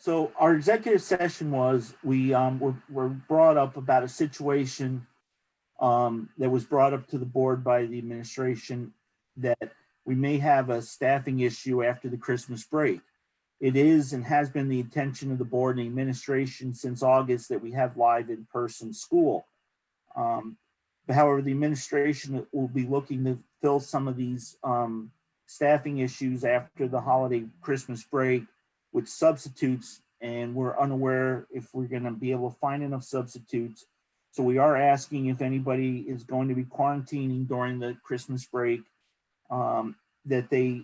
So our executive session was, we were brought up about a situation that was brought up to the board by the administration, that we may have a staffing issue after the Christmas break. It is and has been the intention of the board and the administration since August that we have live in-person school. But however, the administration will be looking to fill some of these staffing issues after the holiday Christmas break with substitutes, and we're unaware if we're going to be able to find enough substitutes. So we are asking if anybody is going to be quarantining during the Christmas break, that they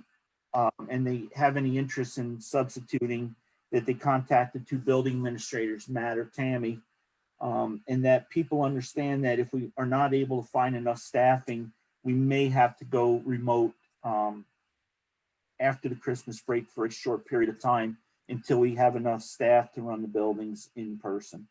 and they have any interest in substituting, that they contact the two building administrators, Matt or Tammy, and that people understand that if we are not able to find enough staffing, we may have to go remote after the Christmas break for a short period of time until we have enough staff to run the buildings in person.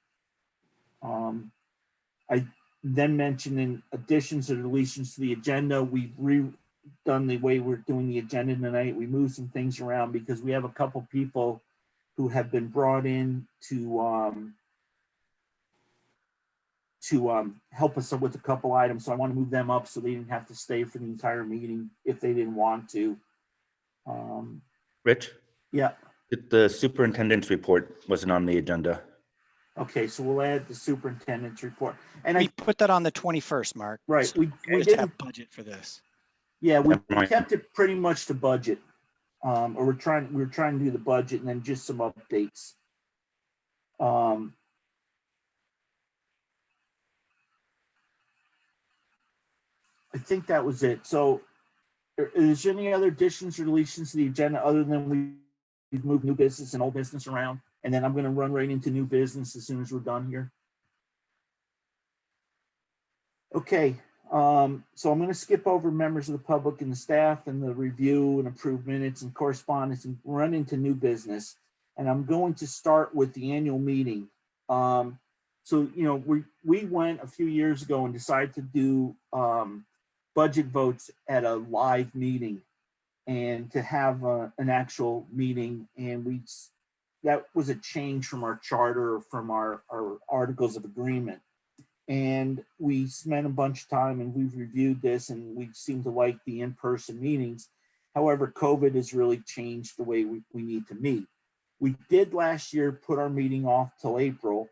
I then mentioned, in additions or deletions to the agenda, we've redone the way we're doing the agenda tonight. We moved some things around because we have a couple people who have been brought in to help us with a couple items. So I want to move them up so they didn't have to stay for the entire meeting if they didn't want to. Rich? Yeah. The superintendent's report wasn't on the agenda. Okay, so we'll add the superintendent's report. And We put that on the 21st, Mark. right, So we just didn't, have budget for this. yeah, we Right. kept it pretty much to budget. Or we're trying to do the budget and then just some updates. I think that was it. So is there any other additions or deletions to the agenda other than we've moved new business and old business around? And then I'm going to run right into new business as soon as we're done here. Okay, so I'm going to skip over members of the public and the staff and the review and approve minutes and correspondence and run into new business. And I'm going to start with the annual meeting. So, you know, we went a few years ago and decided to do budget votes at a live meeting and to have an actual meeting. And that was a change from our charter, from our articles of agreement. And we spent a bunch of time and we've reviewed this and we seem to like the in-person meetings. However, COVID has really changed the way we need to meet. We did last year put our meeting off till April,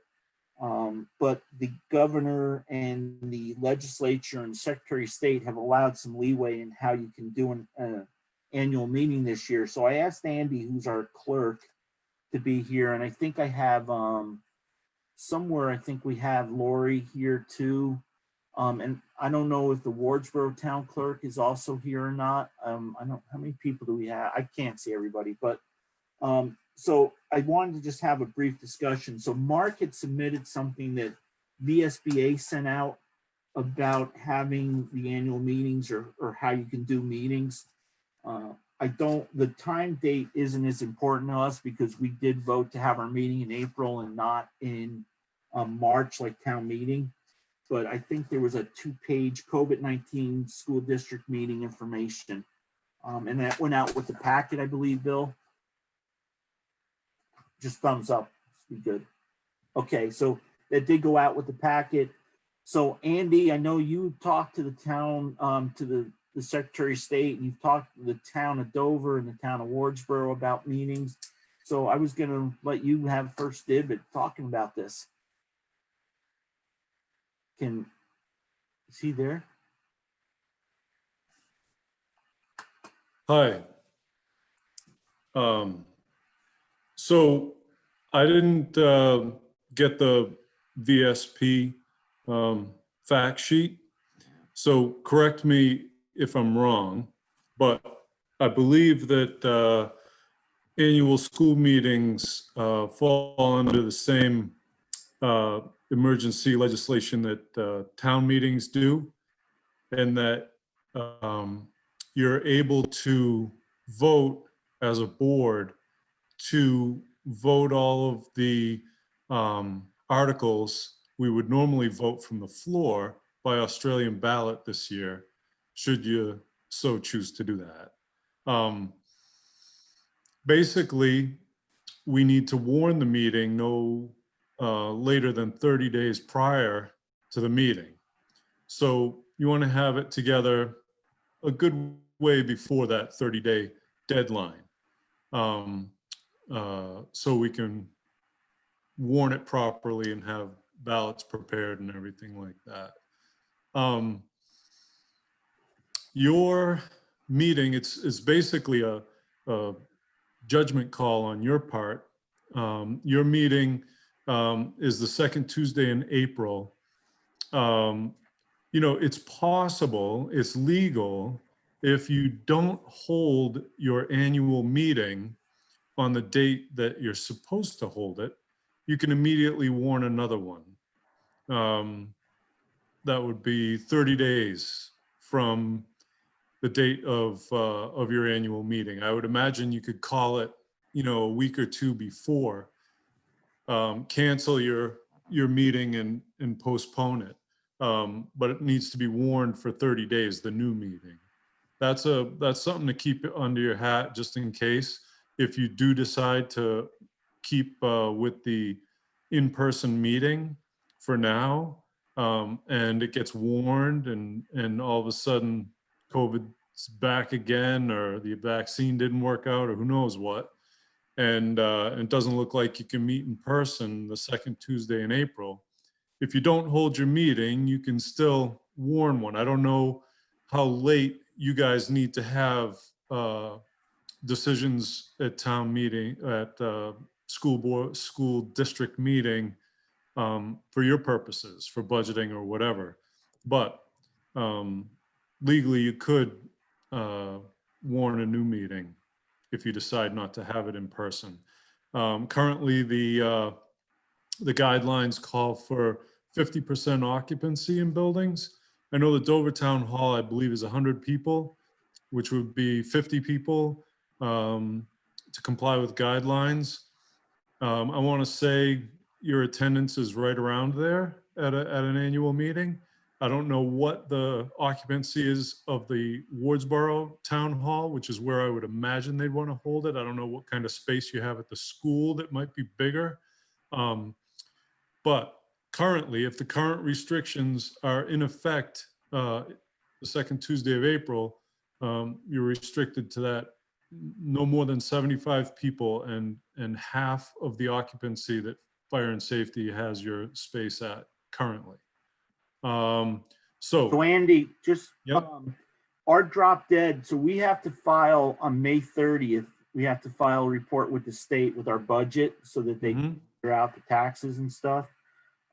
but the governor and the legislature and Secretary of State have allowed some leeway in how you can do an annual meeting this year. So I asked Andy, who's our clerk, to be here. And I think I have somewhere, I think we have Lori here too. And I don't know if the Wardsboro town clerk is also here or not. I don't, how many people do we have? I can't see everybody, but so I wanted to just have a brief discussion. So Mark had submitted something that VSBA sent out about having the annual meetings or how you can do meetings. The time date isn't as important to us because we did vote to have our meeting in April and not in March, like town meeting. But I think there was a 2-page COVID-19 school district meeting information. And that went out with the packet, I believe, Bill. Just thumbs up, be good. Okay, so that did go out with the packet. So Andy, I know you talked to the town, to the Secretary of State, and you've talked to the town of Dover and the town of Wardsboro about meetings. So I was gonna let you have first dib at talking about this. Is he there? Hi. So I didn't get the VSP fact sheet. So correct me if I'm wrong, but I believe that annual school meetings fall under the same emergency legislation that town meetings do, and that you're able to vote as a board to vote all of the articles we would normally vote from the floor by Australian ballot this year, should you so choose to do that. Basically, we need to warn the meeting no later than 30 days prior to the meeting. So you want to have it together a good way before that 30-day deadline. So we can warn it properly and have ballots prepared and everything like that. Your meeting, it's basically a judgment call on your part. Your meeting is the second Tuesday in April. You know, it's possible, it's legal, if you don't hold your annual meeting on the date that you're supposed to hold it, you can immediately warn another one. That would be 30 days from the date of your annual meeting. I would imagine you could call it, you know, a week or two before, cancel your meeting and postpone it. But it needs to be warned for 30 days, the new meeting. That's something to keep under your hat just in case, if you do decide to keep with the in-person meeting for now, and it gets warned and all of a sudden COVID's back again, or the vaccine didn't work out, or who knows what, and it doesn't look like you can meet in person the second Tuesday in April. If you don't hold your meeting, you can still warn one. I don't know how late you guys need to have decisions at town meeting, at school district meeting, for your purposes, for budgeting or whatever. But legally, you could warn a new meeting if you decide not to have it in person. Currently, the guidelines call for 50% occupancy in buildings. I know the Dover Town Hall, I believe, is 100 people, which would be 50 people to comply with guidelines. I want to say your attendance is right around there at an annual meeting. I don't know what the occupancy is of the Wardsboro Town Hall, which is where I would imagine they'd want to hold it. I don't know what kind of space you have at the school that might be bigger. But currently, if the current restrictions are in effect the second Tuesday of April, you're restricted to that no more than 75 people and half of the occupancy that fire and safety has your space at currently. So Andy, just Yep. Our drop dead. So we have to file on May 30th. We have to file a report with the state with our budget so that they can figure out the taxes and stuff.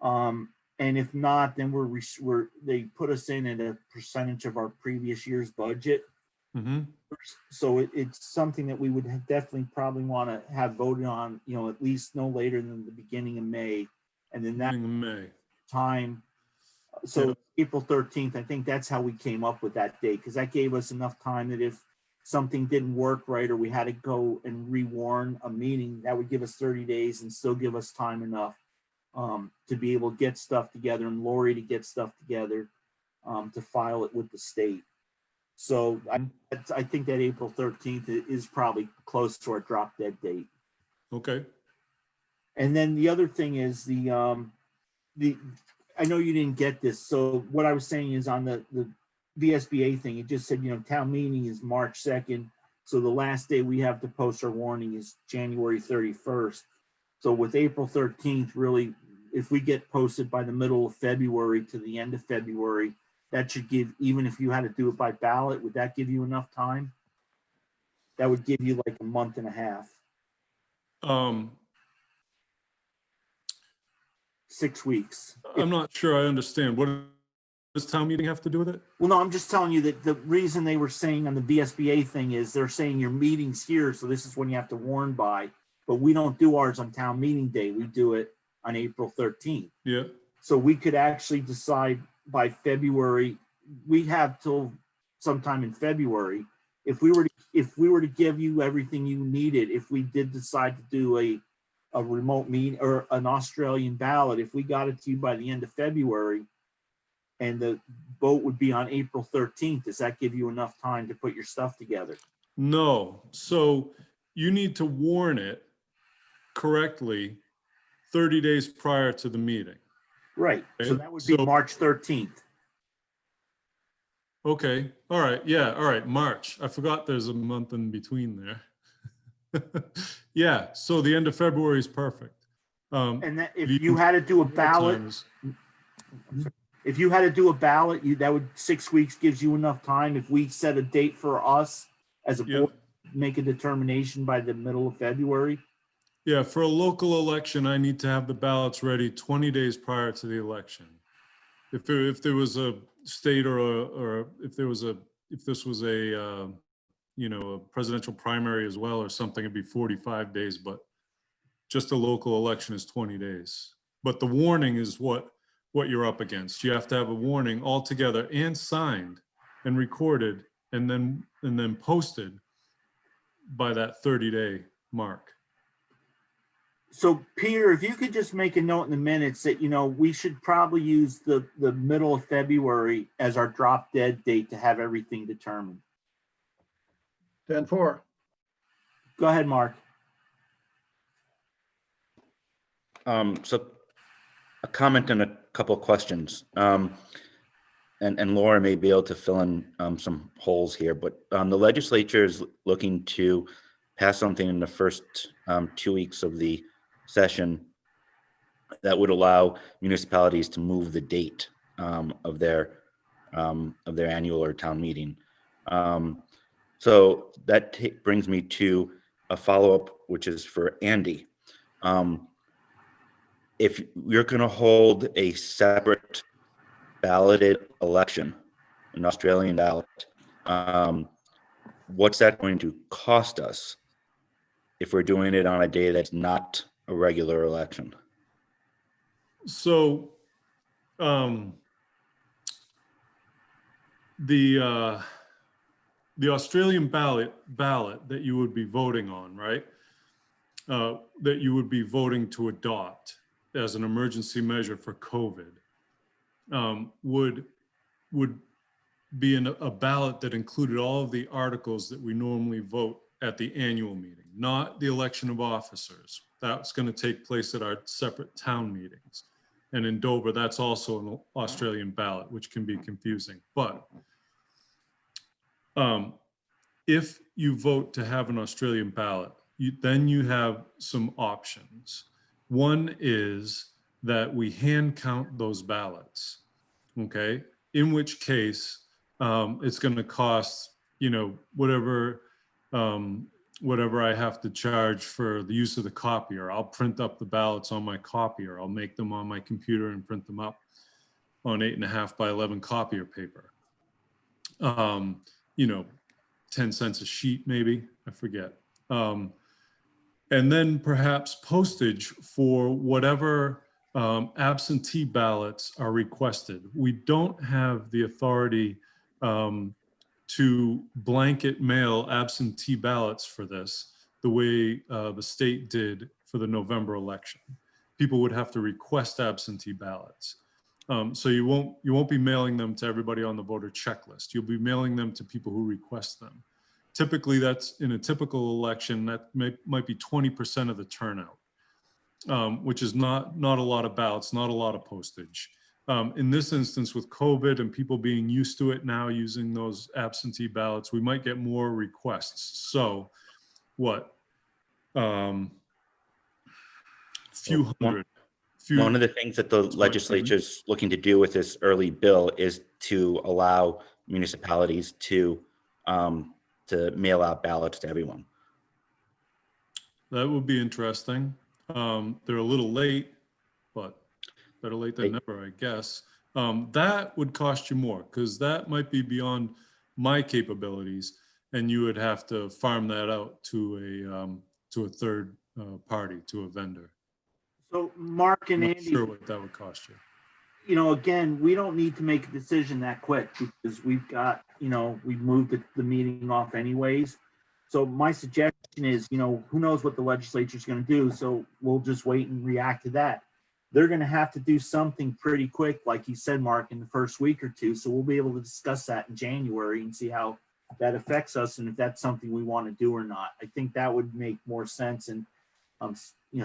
And if not, then they put us in at a percentage of our previous year's budget. So it's something that we would definitely probably want to have voted on, you know, at least no later than the beginning of May. And then that time, so April 13th, I think that's how we came up with that date, because that gave us enough time that if something didn't work right or we had to go and rewarn a meeting, that would give us 30 days and still give us time enough to be able to get stuff together and Lori to get stuff together to file it with the state. So I think that April 13th is probably close to our drop dead date. Okay. And then the other thing is I know you didn't get this. So what I was saying is on the VSBA thing, it just said, you know, town meeting is March 2nd. So the last day we have to post our warning is January 31st. So with April 13th, really, if we get posted by the middle of February to the end of February, that should give, even if you had to do it by ballot, would that give you enough time? That would give you like a month and a half. 6 weeks. I'm not sure I understand. What does town meeting have to do with it? Well, no, I'm just telling you that the reason they were saying on the VSBA thing is they're saying your meeting's here, so this is when you have to warn by, but we don't do ours on town meeting day. We do it on April 13th. Yeah. So we could actually decide by February, we have till sometime in February. If we were to give you everything you needed, if we did decide to do a remote meeting or an Australian ballot, if we got it to you by the end of February and the vote would be on April 13th, does that give you enough time to put your stuff together? No. So you need to warn it correctly 30 days prior to the meeting. Right, so Okay, that would be so- March 13th. Okay, all right, yeah, all right, March. I forgot there's a month in between there. Yeah, so the end of February is perfect. And that if the you had to do a more ballot, times- if you had to do a ballot, that would 6 weeks gives you enough time. If we set a date for us as a Yeah. board, make a determination by the middle of February. Yeah, for a local election, I need to have the ballots ready 20 days prior to the election. If there was a state or if this was a, a presidential primary as well or something, it'd be 45 days, but just a local election is 20 days. But the warning is what you're up against. You have to have a warning altogether and signed and recorded and then posted by that 30-day mark. So Peter, if you could just make a note in the minutes that, we should probably use the middle of February as our drop dead date to have everything determined. 10-4. Go ahead, Mark. So a comment and a couple of questions. And Laura may be able to fill in some holes here, but the legislature is looking to pass something in the first 2 weeks of the session that would allow municipalities to move the date of their annual or town meeting. So that brings me to a follow-up, which is for Andy. If you're going to hold a separate balloted election, an Australian ballot, what's that going to cost us if we're doing it on a day that's not a regular election? So the Australian ballot that you would be voting on, right? That you would be voting to adopt as an emergency measure for COVID would be a ballot that included all of the articles that we normally vote at the annual meeting, not the election of officers. That's going to take place at our separate town meetings. And in Dover, that's also an Australian ballot, which can be confusing. But if you vote to have an Australian ballot, then you have some options. One is that we hand count those ballots, okay? In which case, it's going to cost, whatever I have to charge for the use of the copier. I'll print up the ballots on my copier. I'll make them on my computer and print them up on 8.5 by 11 copier paper. 10 cents a sheet, maybe, I forget. And then perhaps postage for whatever absentee ballots are requested. We don't have the authority to blanket mail absentee ballots for this the way the state did for the November election. People would have to request absentee ballots. So you won't be mailing them to everybody on the voter checklist. You'll be mailing them to people who request them. Typically, that's in a typical election, that might be 20% of the turnout, which is not a lot of ballots, not a lot of postage. In this instance, with COVID and people being used to it now using those absentee ballots, we might get more requests. So what? Few hundred. One of the things that the legislature is looking to do with this early bill is to allow municipalities to mail out ballots to everyone. That would be interesting. They're a little late, but better late than never, I guess. That would cost you more because that might be beyond my capabilities, and you would have to farm that out to a third party, to a vendor. So Mark and I'm not Andy, sure what that would cost you. Again, we don't need to make a decision that quick because we've got, we moved the meeting off anyways. So my suggestion is, who knows what the legislature is going to do. So we'll just wait and react to that. They're going to have to do something pretty quick, like you said, Mark, in the first week or two. So we'll be able to discuss that in January and see how that affects us and if that's something we want to do or not. I think that would make more sense. And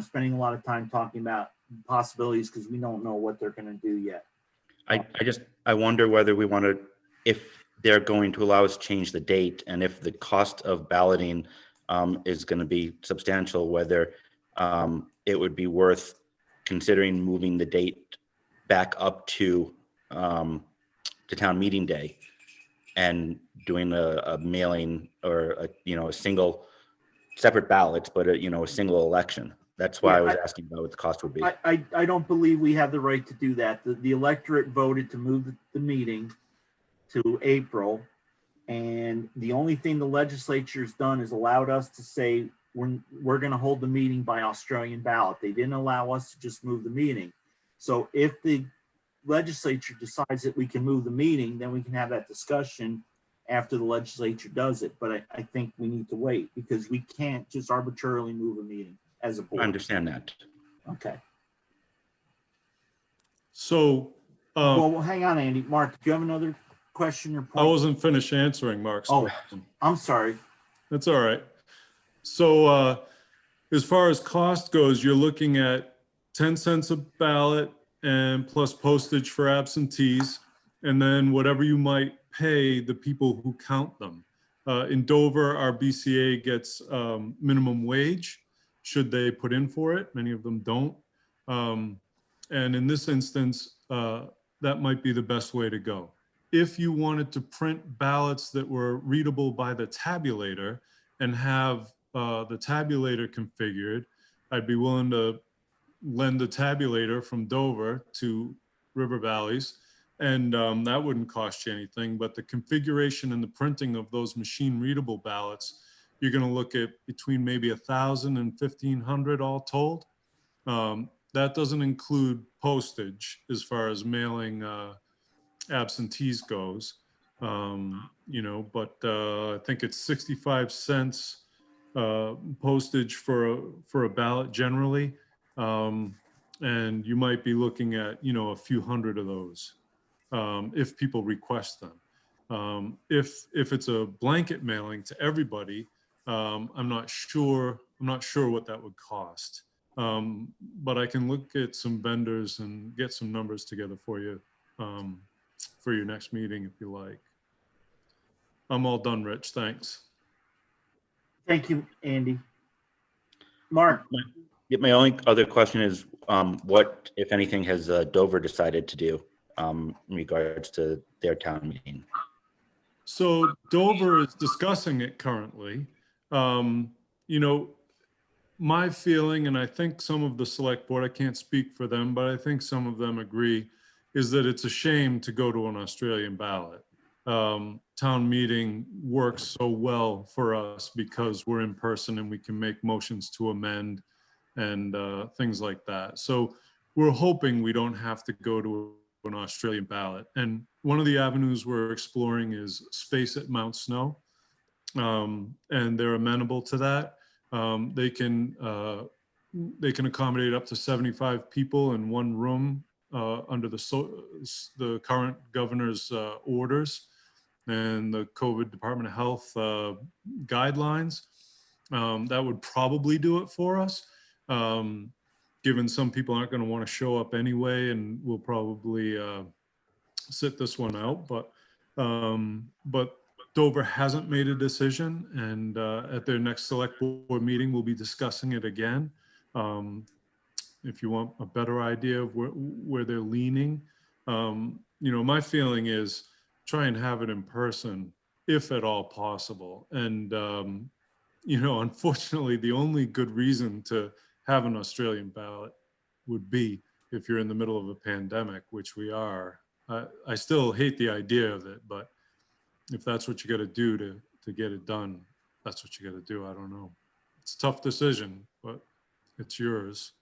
spending a lot of time talking about possibilities because we don't know what they're going to do yet. I wonder whether we want to, if they're going to allow us to change the date, and if the cost of balloting is going to be substantial, whether it would be worth considering moving the date back up to town meeting day and doing a mailing or a single separate ballots, but a single election. That's why Yeah, I was asking about what the cost would be. I don't believe we have the right to do that. The electorate voted to move the meeting to April. And the only thing the legislature's done is allowed us to say we're going to hold the meeting by Australian ballot. They didn't allow us to just move the meeting. So if the legislature decides that we can move the meeting, then we can have that discussion after the legislature does it. But I think we need to wait because we can't just arbitrarily move a meeting as a I board. understand that. Okay. So Well, hang on, Andy. Mark, do you have another question or I point? wasn't finished answering Mark's Oh. question. I'm sorry. That's all right. So as far as cost goes, you're looking at 10 cents a ballot and plus postage for absentees, and then whatever you might pay the people who count them. In Dover, our BCA gets minimum wage, should they put in for it. Many of them don't. And in this instance, that might be the best way to go. If you wanted to print ballots that were readable by the tabulator and have the tabulator configured, I'd be willing to lend the tabulator from Dover to River Valleys, and that wouldn't cost you anything. But the configuration and the printing of those machine readable ballots, you're going to look at between maybe 1,000 and 1,500 all told. That doesn't include postage as far as mailing absentees goes, but I think it's 65 cents postage for a ballot generally, and you might be looking at a few hundred of those if people request them. If it's a blanket mailing to everybody, I'm not sure what that would cost, but I can look at some vendors and get some numbers together for you. For your next meeting, if you like. I'm all done, Rich. Thanks. Thank you, Andy. Mark, My only other question is, what, if anything, has Dover decided to do in regards to their town meeting? So Dover is discussing it currently. My feeling, and I think some of the select board, I can't speak for them, but I think some of them agree, is that it's a shame to go to an Australian ballot. Town meeting works so well for us because we're in person and we can make motions to amend and things like that. So we're hoping we don't have to go to an Australian ballot. And one of the avenues we're exploring is space at Mount Snow. And they're amenable to that. They can accommodate up to 75 people in one room under the current governor's orders and the COVID Department of Health guidelines. That would probably do it for us, given some people aren't going to want to show up anyway, and we'll probably sit this one out. But Dover hasn't made a decision, and at their next select board meeting, we'll be discussing it again. If you want a better idea of where they're leaning, my feeling is try and have it in person, if at all possible. And, unfortunately, the only good reason to have an Australian ballot would be if you're in the middle of a pandemic, which we are. I still hate the idea of it, but if that's what you got to do to get it done, that's what you got to do. I don't know. It's a tough decision, but it's yours.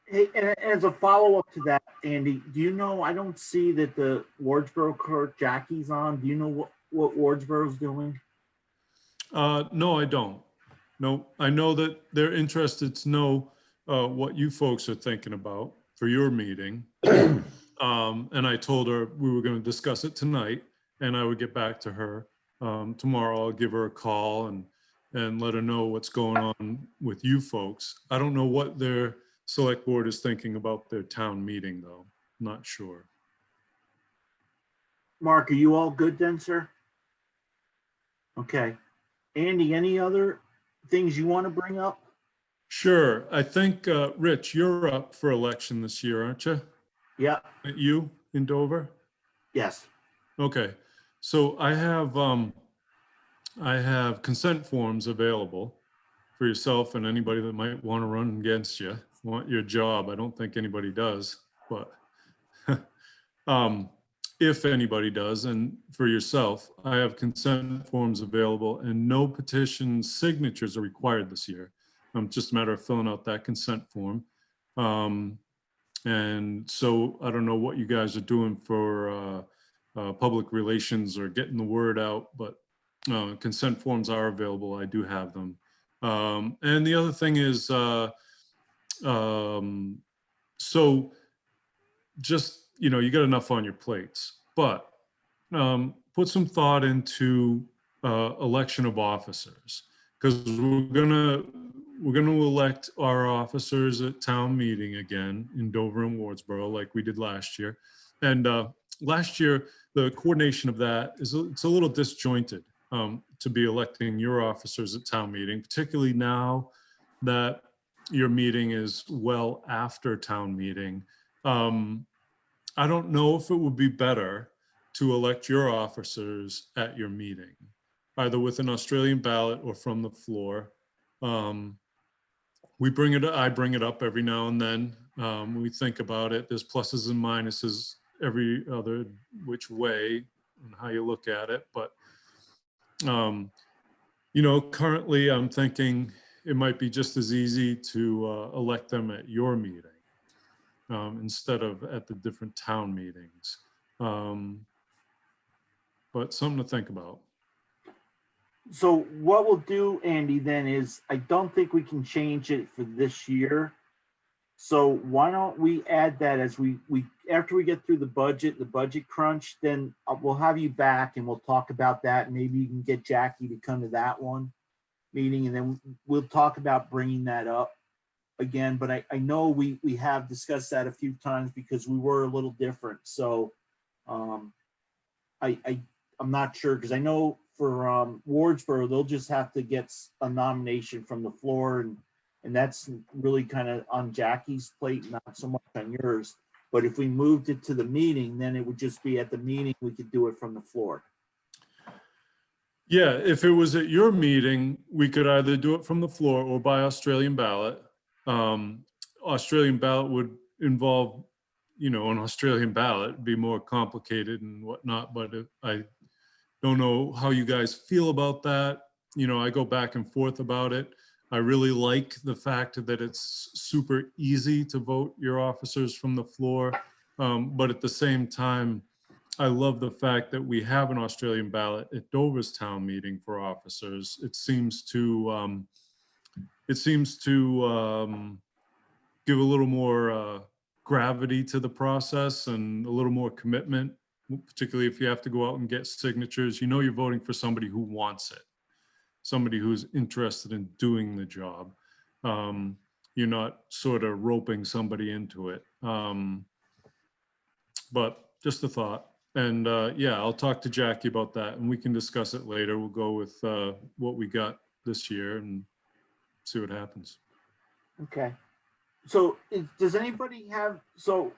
hey, and as a follow-up to that, Andy, do you know, I don't see that the Wardsboro clerk Jackie's on. Do you know what Wardsboro's doing? No, I don't. No, I know that they're interested to know what you folks are thinking about for your meeting. And I told her we were going to discuss it tonight, and I would get back to her tomorrow. I'll give her a call and and let her know what's going on with you folks. I don't know what their select board is thinking about their town meeting, though. Not sure. Mark, are you all good then, sir? Okay. Andy, any other things you want to bring up? Sure. I think, Rich, you're up for election this year, aren't you? Yeah, You in Dover? yes. Okay. So I have consent forms available for yourself and anybody that might want to run against you, want your job. I don't think anybody does, but if anybody does, and for yourself, I have consent forms available and no petition signatures are required this year. Just a matter of filling out that consent form. And so I don't know what you guys are doing for public relations or getting the word out, but consent forms are available. I do have them. And the other thing is, so just, you got enough on your plates, but put some thought into election of officers, because we're gonna elect our officers at town meeting again in Dover and Wardsboro like we did last year. And last year, the coordination of that it's a little disjointed to be electing your officers at town meeting, particularly now that your meeting is well after town meeting. I don't know if it would be better to elect your officers at your meeting, either with an Australian ballot or from the floor. I bring it up every now and then. We think about it. There's pluses and minuses every other which way and how you look at it. But, currently I'm thinking it might be just as easy to elect them at your meeting instead of at the different town meetings. But something to think about. So what we'll do, Andy, then is I don't think we can change it for this year. So why don't we add that as we after we get through the budget crunch, then we'll have you back and we'll talk about that. Maybe you can get Jackie to come to that one meeting, and then we'll talk about bringing that up again. But I know we have discussed that a few times because we were a little different. So I'm not sure, because I know for Wardsboro, they'll just have to get a nomination from the floor, and that's really kind of on Jackie's plate, not so much on yours. But if we moved it to the meeting, then it would just be at the meeting, we could do it from the floor. Yeah, if it was at your meeting, we could either do it from the floor or by Australian ballot. Australian ballot would involve, an Australian ballot, be more complicated and whatnot, but I don't know how you guys feel about that. I go back and forth about it. I really like the fact that it's super easy to vote your officers from the floor. But at the same time, I love the fact that we have an Australian ballot at Dover's town meeting for officers. It seems to give a little more gravity to the process and a little more commitment, particularly if you have to go out and get signatures. You're voting for somebody who wants it, somebody who's interested in doing the job. You're not sort of roping somebody into it. But just a thought. And yeah, I'll talk to Jackie about that and we can discuss it later. We'll go with what we got this year and see what happens. Okay. So does anybody have, so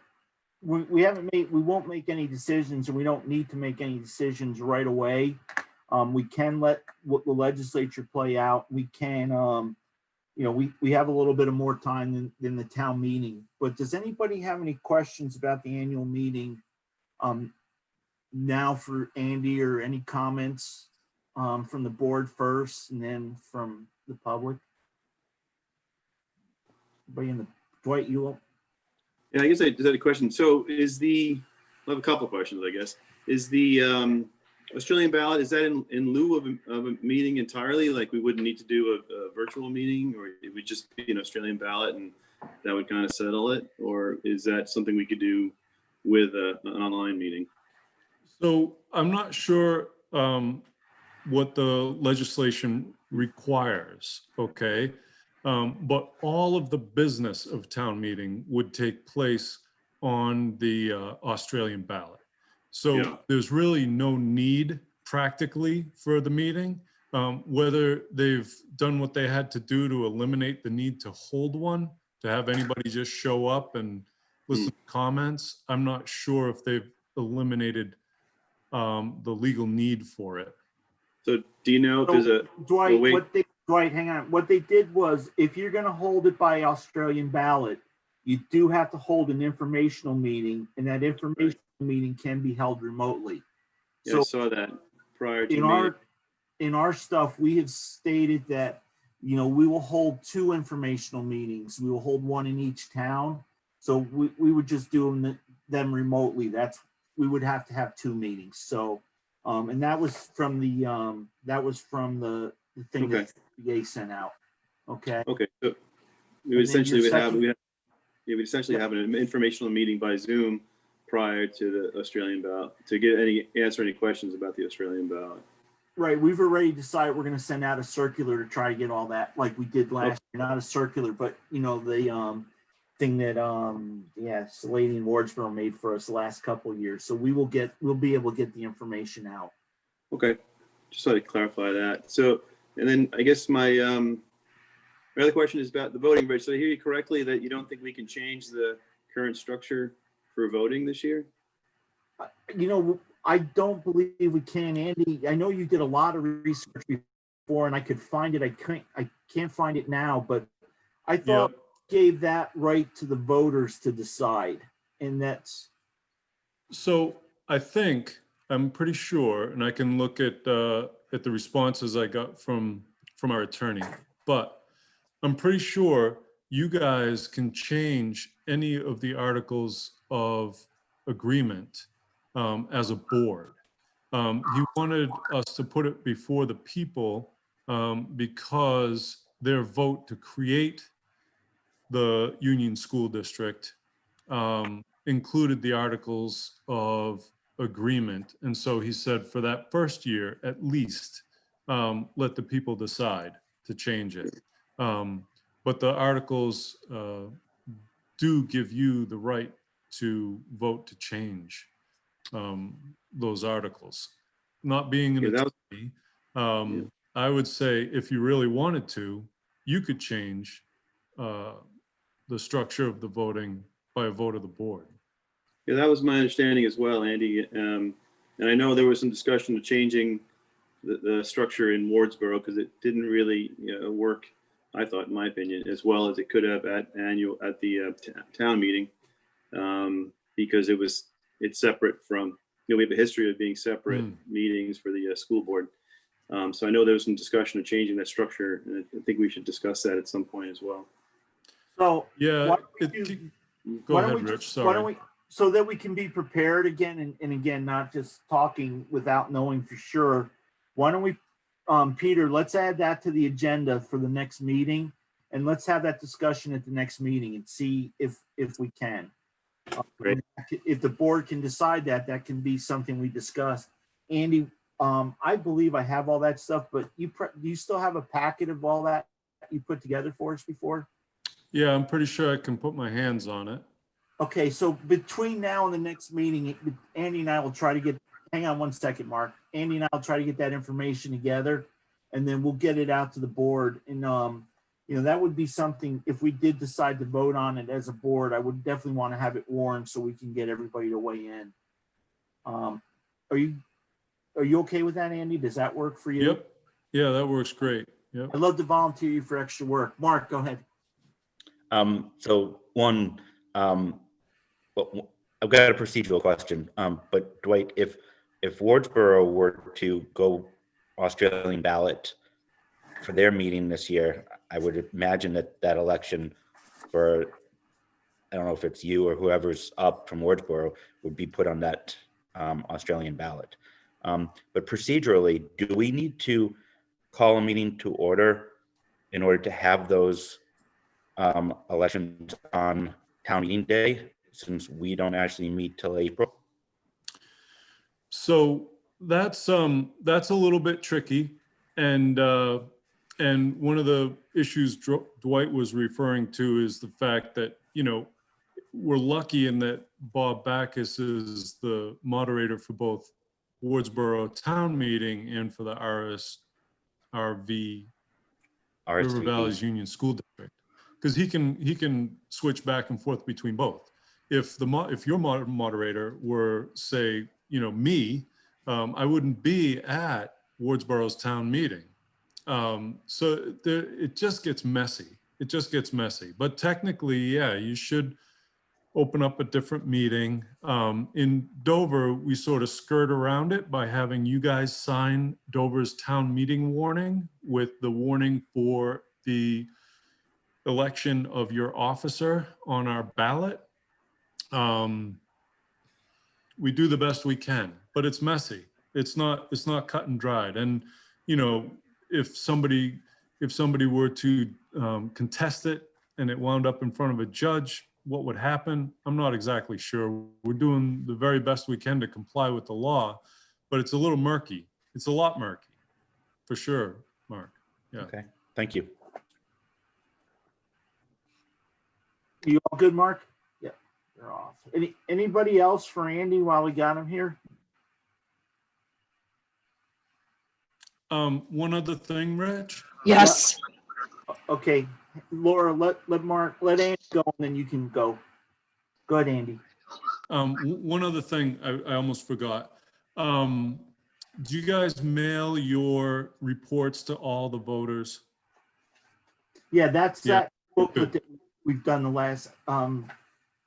we won't make any decisions, and we don't need to make any decisions right away. We can let what the legislature play out. We can, we have a little bit of more time than the town meeting. But does anybody have any questions about the annual meeting now for Andy, or any comments from the board first and then from the public? Anybody in the, Dwight, you up? Yeah, I guess I just had a question. So I have a couple of questions, I guess. Is the Australian ballot, is that in lieu of a meeting entirely? Like we wouldn't need to do a virtual meeting, or it would just be an Australian ballot and that would kind of settle it? Or is that something we could do with an online meeting? So I'm not sure what the legislation requires, okay? But all of the business of town meeting would take place on the Australian ballot. So Yeah. there's really no need practically for the meeting. Whether they've done what they had to do to eliminate the need to hold one, to have anybody just show up and listen to comments, I'm not sure if they've eliminated the legal need for it. So do you know if there's a Dwight, wait. Dwight, hang on. What they did was, if you're going to hold it by Australian ballot, you do have to hold an informational meeting, and that informational meeting can be held remotely. Yeah, I saw that prior to in meeting. our stuff, we have stated that, we will hold 2 informational meetings. We will hold one in each town. So we would just do them remotely. We would have to have 2 meetings. So, and that was from the thing Okay. that the VA sent out. Okay. Okay, so we And would then essentially your we'd essentially have an informational meeting by Zoom prior to the Australian ballot to answer any questions about the Australian ballot. Right. We've already decided we're going to send out a circular to try to get all that, like we did last year. Not a circular, but the thing that Salady and Wardsboro made for us the last couple of years. So we'll be able to get the information out. Okay, just wanted to clarify that. So, and then I guess my other question is about the voting bridge. So I hear you correctly that you don't think we can change the current structure for voting this year? I don't believe we can, Andy. I know you did a lot of research before, and I could find it. I can't find it now, but I thought we gave that right to the voters to decide, and that's. So I'm pretty sure, and I can look at the responses I got from our attorney, but I'm pretty sure you guys can change any of the articles of agreement as a board. He wanted us to put it before the people because their vote to create the Union School District included the articles of agreement. And so he said for that first year, at least, let the people decide to change it. But the articles do give you the right to vote to change those articles. Not being an attorney, I would say if you really wanted to, you could change the structure of the voting by a vote of the board. Yeah, that was my understanding as well, Andy. And I know there was some discussion of changing the structure in Wardsboro because it didn't really work, I thought, in my opinion, as well as it could have at the town meeting, because it's separate from, we have a history of being separate meetings for the school board. So I know there was some discussion of changing that structure, and I think we should discuss that at some point as well. So Yeah, go ahead, Rich, sorry. So that we can be prepared again, and again, not just talking without knowing for sure, why don't we, Peter, let's add that to the agenda for the next meeting, and let's have that discussion at the next meeting and see if we can. Great. If the board can decide that can be something we discuss. Andy, I believe I have all that stuff, but do you still have a packet of all that you put together for us before? Yeah, I'm pretty sure I can put my hands on it. Okay, so between now and the next meeting, Andy and I will try to get, hang on one second, Mark. Andy and I will try to get that information together, and then we'll get it out to the board. And, that would be something, if we did decide to vote on it as a board, I would definitely want to have it warned so we can get everybody to weigh in. Are you okay with that, Andy? Does that work for you? Yep. Yeah, that works great. Yep. I'd love to volunteer you for extra work. Mark, go ahead. So one, well, I've got a procedural question, but Dwight, if Wardsboro were to go Australian ballot for their meeting this year, I would imagine that election for, I don't know if it's you or whoever's up from Wardsboro, would be put on that Australian ballot. But procedurally, do we need to call a meeting to order in order to have those elections on town meeting day, since we don't actually meet till April? So that's a little bit tricky. And one of the issues Dwight was referring to is the fact that, you know, we're lucky in that Bob Backus is the moderator for both Wardsboro Town Meeting and for the RV River Valleys RSVP. Union School District, because he can switch back and forth between both. If your moderator were, say, you know, me, I wouldn't be at Wardsboro's town meeting. So it just gets messy. It just gets messy. But technically, yeah, you should open up a different meeting. In Dover, we sort of skirt around it by having you guys sign Dover's town meeting warning with the warning for the election of your officer on our ballot. We do the best we can, but it's messy. It's not cut and dried. And, you know, if somebody were to contest it and it wound up in front of a judge, what would happen? I'm not exactly sure. We're doing the very best we can to comply with the law, but it's a little murky. It's a lot murky, for sure, Mark. Yeah. Okay, thank you. You all good, Mark? Yeah, you're off. Anybody else for Andy while we got him here? One other thing, Rich. Yes. Okay, Laura, let Andy go, and then you can go. Go ahead, Andy. One other thing I almost forgot. Do you guys mail your reports to all the voters? Yeah, that's Yeah, that booklet that we've done the last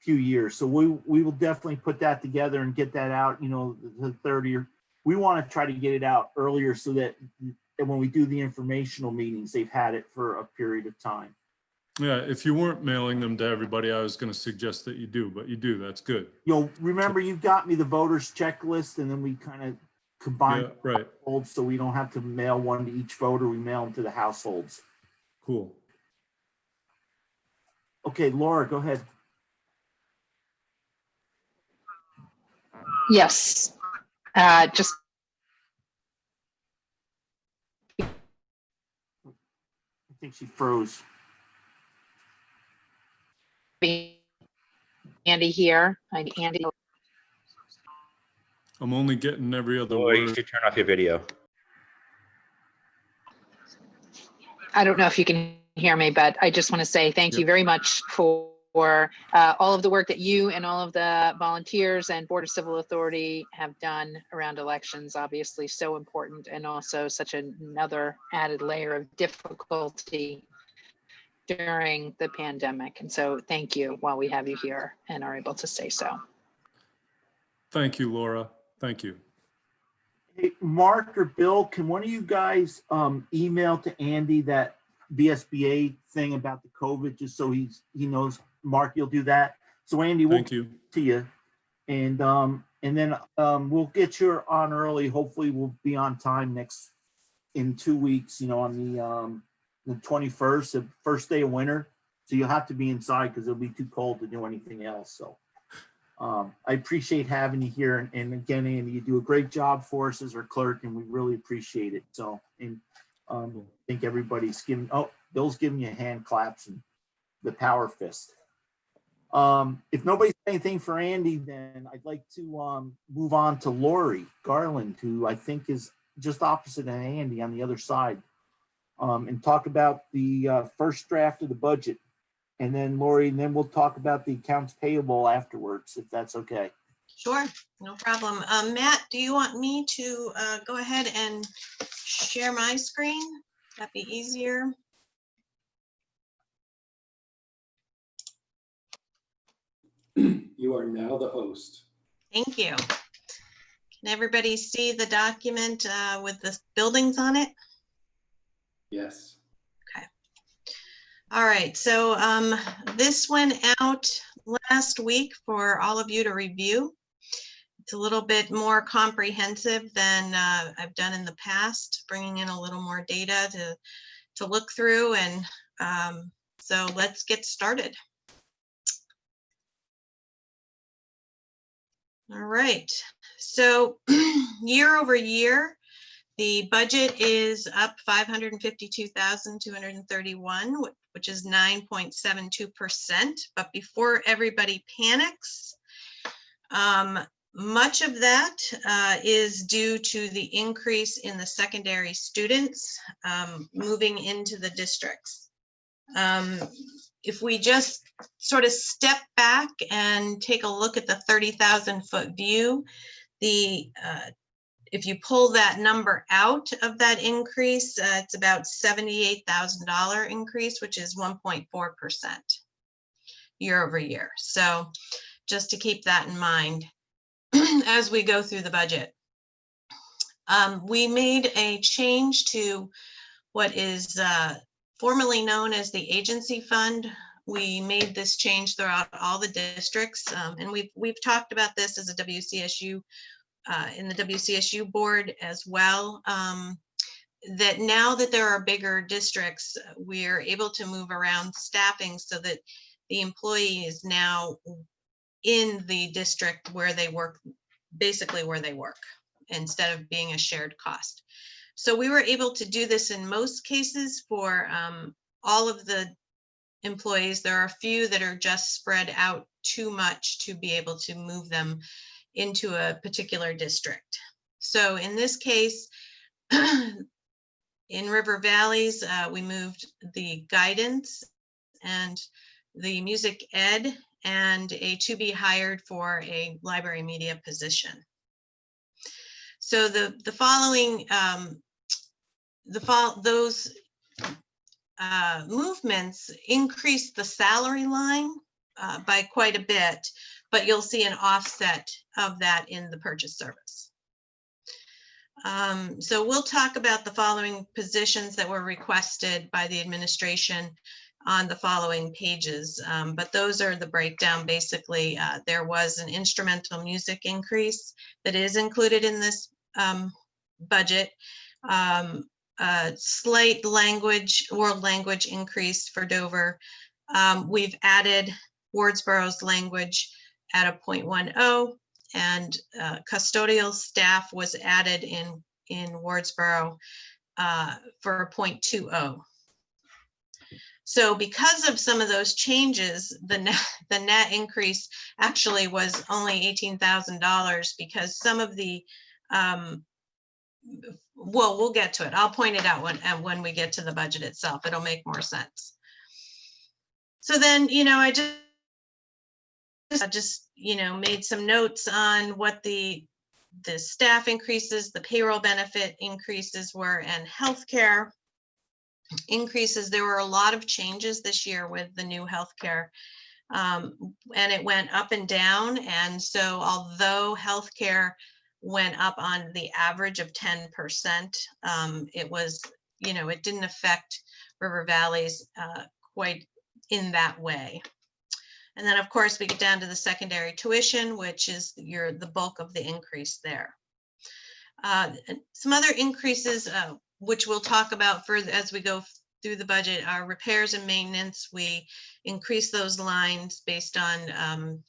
few years. So we will definitely put that together and get that out, you know, the 30 we want to try to get it out earlier so that when we do the informational meetings, they've had it for a period of time. Yeah, if you weren't mailing them to everybody, I was going to suggest that you do, but you do. That's good. You'll remember you got me the voters checklist, and then we kind of combine Yeah, right. households, so we don't have to mail one to each voter. We mail them to the households. Cool. Okay, Laura, go ahead. Yes. Just I think she froze. Andy here. Andy. I'm only getting every other Or you word. should turn off your video. I don't know if you can hear me, but I just want to say thank you very much for all of the work that you and all of the volunteers and Board of Civil Authority have done around elections. Obviously so important, and also such another added layer of difficulty during the pandemic. And so thank you while we have you here and are able to say so. Thank you, Laura. Thank you. Hey, Mark or Bill, can one of you guys email to Andy that VSBA thing about the COVID, just so he knows? Mark, you'll do that. So Andy, we'll Thank you. to you, and then we'll get you on early. Hopefully, we'll be on time in 2 weeks. You know, on the 21st, the first day of winter. So you'll have to be inside because it'll be too cold to do anything else. So I appreciate having you here, and again, Andy, you do a great job for us as our clerk, and we really appreciate it. So, and I think everybody's giving. Oh, Bill's giving you hand claps and the power fist. If nobody's got anything for Andy, then I'd like to move on to Lori Garland, who I think is just opposite of Andy on the other side, and talk about the first draft of the budget. And then Lori, and then we'll talk about the accounts payable afterwards, if that's okay. Sure, no problem. Matt, do you want me to go ahead and share my screen? That'd be easier. You are now the host. Thank you. Can everybody see the document with the buildings on it? Yes. Okay. All right, so this went out last week for all of you to review. It's a little bit more comprehensive than I've done in the past, bringing in a little more data to look through, and so let's get started. All right, So year over year, the budget is up 552,231, which is 9.72%. But before everybody panics, much of that is due to the increase in the secondary students moving into the districts. If we just sort of step back and take a look at the 30,000-foot view, if you pull that number out of that increase, it's about $78,000 increase, which is 1.4% year over year. So just to keep that in mind as we go through the budget. We made a change to what is formerly known as the agency fund. We made this change throughout all the districts, and we've talked about this as a WCSU in the WCSU board as well, that now that there are bigger districts, we're able to move around staffing so that the employee is now in the district where they work, basically where they work, instead of being a shared cost. So we were able to do this in most cases for all of the employees. There are a few that are just spread out too much to be able to move them into a particular district. So in this case, in River Valleys, we moved the guidance and the music ed and a to be hired for a library media position. So the following, those movements increased the salary line by quite a bit, but you'll see an offset of that in the purchase service. So we'll talk about the following positions that were requested by the administration on the following pages, but those are the breakdown. Basically, there was an instrumental music increase that is included in this budget, slight world language increase for Dover. We've added Wardsboro's language at a 0.10, and custodial staff was added in Wardsboro for a 0.20. So because of some of those changes, the net increase actually was only $18,000 because some of the, well, we'll get to it. I'll point it out when we get to the budget itself. It'll make more sense. So then, I just made some notes on what the staff increases, the payroll benefit increases were, and healthcare increases. There were a lot of changes this year with the new healthcare, and it went up and down. And so although healthcare went up on the average of 10%, it was, it didn't affect River Valleys quite in that way. And then of course we get down to the secondary tuition, which is the bulk of the increase there. Some other increases, which we'll talk about further as we go through the budget, are repairs and maintenance. We increase those lines based on,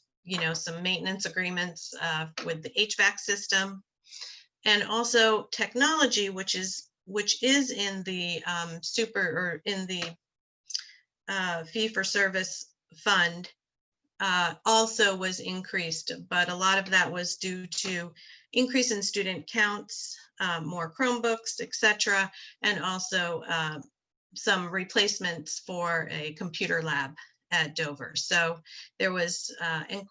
some maintenance agreements with the HVAC system, and also technology, which is in the in the fee-for-service fund, also was increased, but a lot of that was due to increase in student counts, more Chromebooks, etc., and also some replacements for a computer lab at Dover. So there was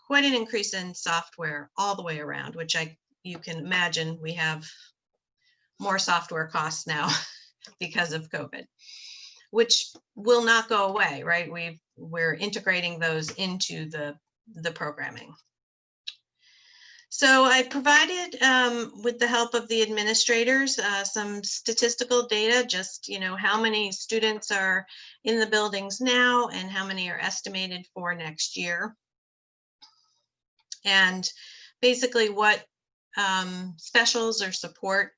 quite an increase in software all the way around, which you can imagine we have more software costs now because of COVID, which will not go away, right? We're integrating those into the programming. So I provided, with the help of the administrators, some statistical data, just, how many students are in the buildings now and how many are estimated for next year. And basically what specials or support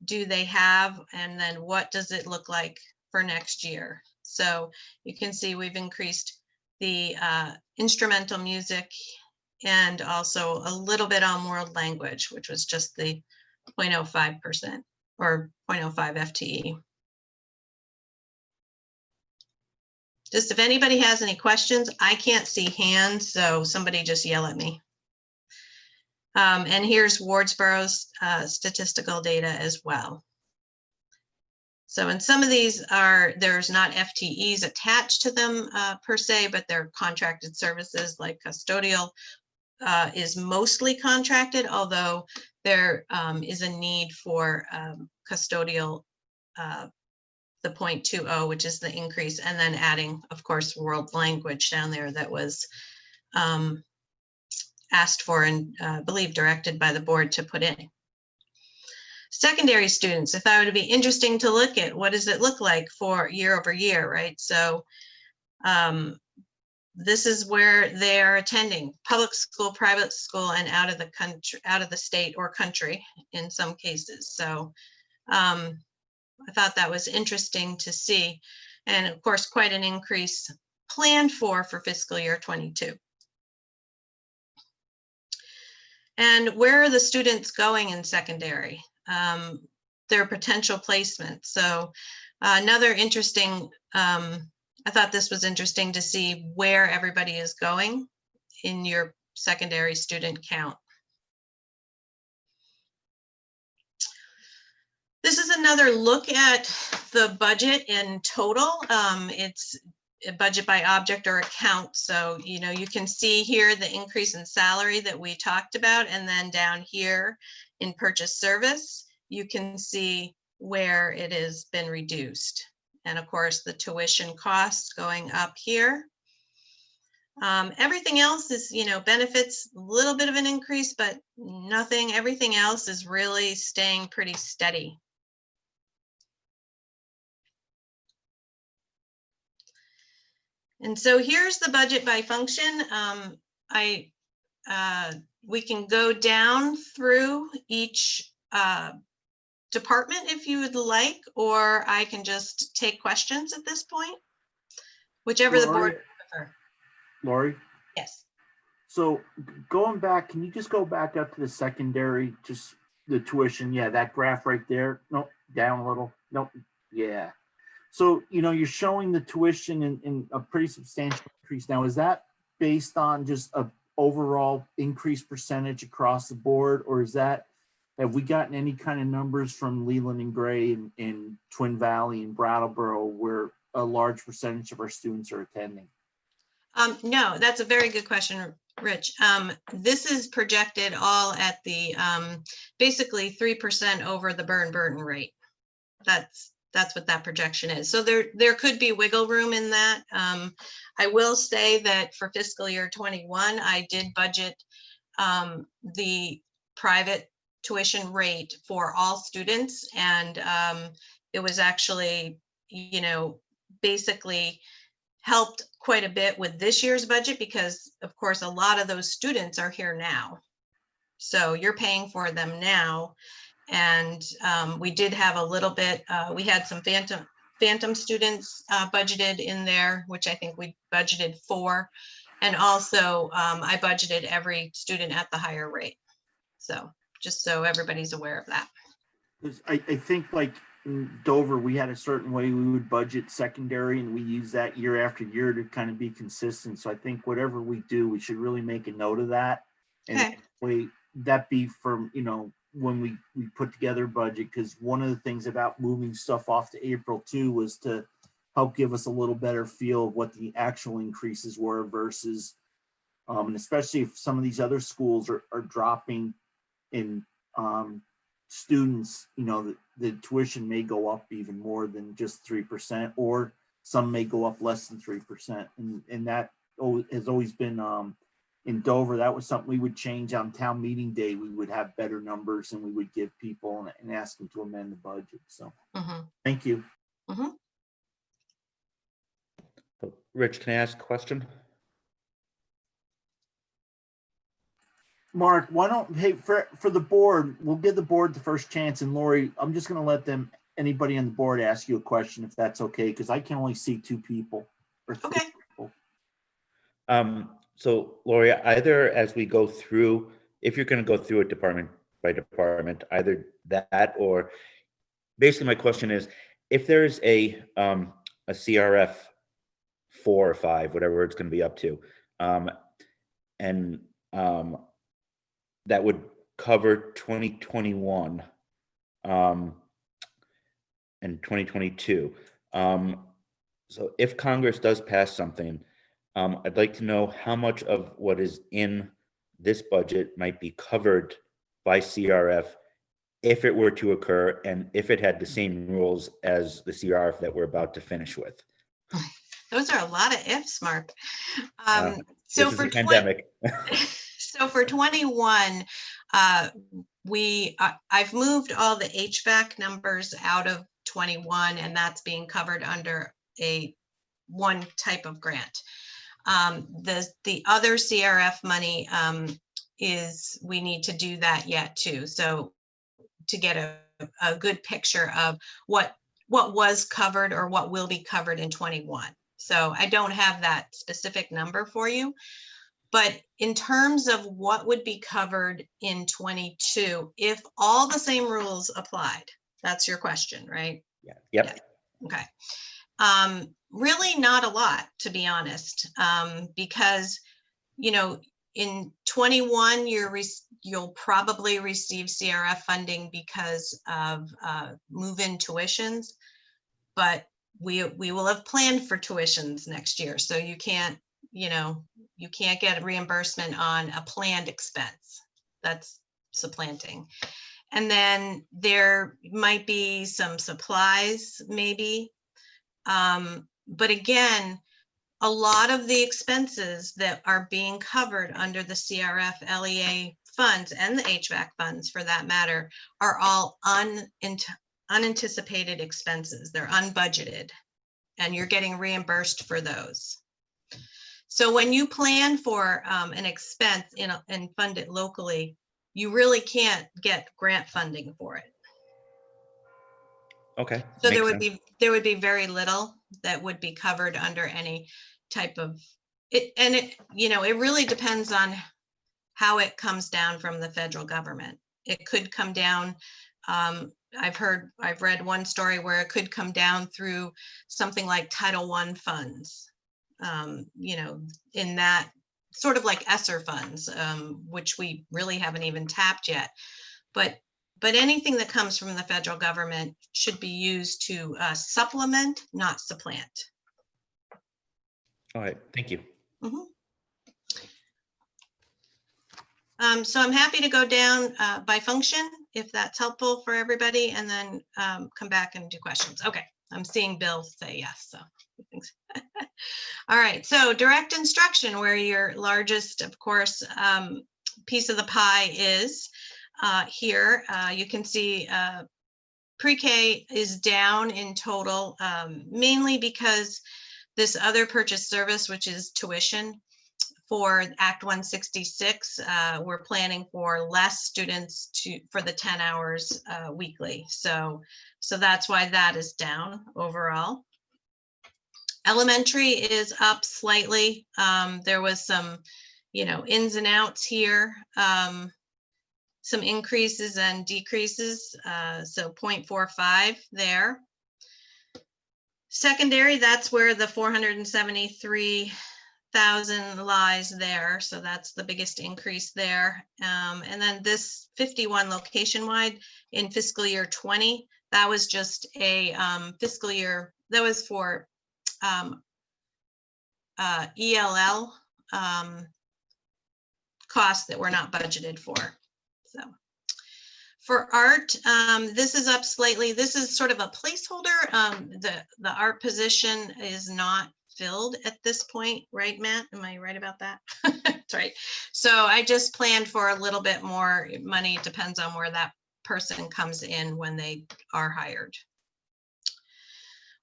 do they have, and then what does it look like for next year. So you can see we've increased the instrumental music and also a little bit on world language, which was just the 0.05% or 0.05 FTE. Just if anybody has any questions, I can't see hands, so somebody just yell at me. And here's Wardsboro's statistical data as well. So in some of these there's not FTEs attached to them per se, but they're contracted services like custodial is mostly contracted, although there is a need for custodial, the 0.20, which is the increase, and then adding, of course, world language down there that was asked for and I believe directed by the board to put in. Secondary students, if I were to be interesting to look at, what does it look like for year over year, right? So this is where they are attending public school, private school, and out of the country, out of the state or country in some cases. So I thought that was interesting to see. And of course, quite an increase planned for fiscal year 22. And where are the students going in secondary? Their potential placement. So another interesting, I thought this was interesting to see where everybody is going in your secondary student count. This is another look at the budget in total. It's a budget by object or account. So, you know, you can see here the increase in salary that we talked about, and then down here in purchase service, you can see where it has been reduced. And of course, the tuition costs going up here. Everything else is, you know, benefits, a little bit of an increase, but nothing, everything else is really staying pretty steady. And so here's the budget by function. We can go down through each department if you would like, or I can just take questions at this point, whichever the board prefer. Lori? Yes. So going back, can you just go back up to the secondary, just the tuition? Yeah, that graph right there. Nope, down a little. Nope. Yeah. So, you know, you're showing the tuition in a pretty substantial increase. Now, is that based on just a overall increased percentage across the board, or is that, have we gotten any kind of numbers from Leland and Gray and Twin Valley and Brattleboro where a large percentage of our students are attending? No, that's a very good question, Rich. This is projected all at the basically 3% over the Burton rate. That's what that projection is. So there could be wiggle room in that. I will say that for fiscal year 21, I did budget the private tuition rate for all students. And it was actually, you know, basically helped quite a bit with this year's budget because of course, a lot of those students are here now. So you're paying for them now. And we did have a little bit, we had some phantom students budgeted in there, which I think we budgeted for. And also I budgeted every student at the higher rate. So just so everybody's aware of that. I think like in Dover, we had a certain way we would budget secondary, and we use that year after year to kind of be consistent. So I think whatever we do, we should really make a note of that. And Okay. that be from, you know, when we put together budget, because one of the things about moving stuff off to April too was to help give us a little better feel of what the actual increases were versus, and especially if some of these other schools are dropping in students, you know, the tuition may go up even more than just 3%, or some may go up less than 3%. And that has always been, in Dover, that was something we would change on town meeting day. We would have better numbers and we would give people and ask them to amend the budget. So thank you. Rich, can I ask a question? Mark, why don't, hey, for the board, we'll give the board the first chance. And Lori, I'm just going to let anybody on the board ask you a question if that's okay, because I can only see two people or three Okay. people. So Lori, either as we go through, if you're going to go through it department by department, either that or basically my question is, if there's a CRF 4 or 5, whatever it's going to be up to, and that would cover 2021 and 2022. So if Congress does pass something, I'd like to know how much of what is in this budget might be covered by CRF if it were to occur, and if it had the same rules as the CRF that we're about to finish with. Those are a lot of ifs, Mark. This So is for a pandemic. so for 21, I've moved all the HVAC numbers out of 21, and that's being covered under one type of grant. The other CRF money is, we need to do that yet too. So to get a good picture of what was covered or what will be covered in 21. So I don't have that specific number for you, but in terms of what would be covered in 22, if all the same rules applied, that's your question, right? Yeah. Yep. Okay. Really not a lot, to be honest, because, in 21, you'll probably receive CRF funding because of move-in tuitions, but we will have planned for tuitions next year. So you can't get a reimbursement on a planned expense. That's supplanting. And then there might be some supplies, maybe. But again, a lot of the expenses that are being covered under the CRF LEA funds and the HVAC funds, for that matter, are all unanticipated expenses. They're unbudgeted, and you're getting reimbursed for those. So when you plan for an expense and fund it locally, you really can't get grant funding for it. Okay. So Makes there would be very little that would be covered under any type of it. And it really depends on how it comes down from the federal government. It could come down. I've read one story where it could come down through something like Title I funds, in that sort of like ESSER funds, which we really haven't even tapped yet. But anything that comes from the federal government should be used to supplement, not supplant. All right. Thank you. Mm-hmm. So I'm happy to go down by function if that's helpful for everybody, and then come back and do questions. Okay, I'm seeing Bill say yes, so thanks. All right, so direct instruction, where your largest, of course, piece of the pie is here. You can see pre-K is down in total, mainly because this other purchase service, which is tuition, for Act 166, we're planning for less students for the 10 hours weekly. So that's why that is down overall. Elementary is up slightly. There was some, ins and outs here, some increases and decreases. So 0.45 there. Secondary, that's where the 473,000 lies there. So that's the biggest increase there. And then this 51 location wide in fiscal year 20, that was just a fiscal year, that was for ELL costs that were not budgeted for. So for art, this is up slightly. This is sort of a placeholder. The art position is not filled at this point, right, Matt? Am I right about that? That's right. So I just planned for a little bit more money. It depends on where that person comes in when they are hired.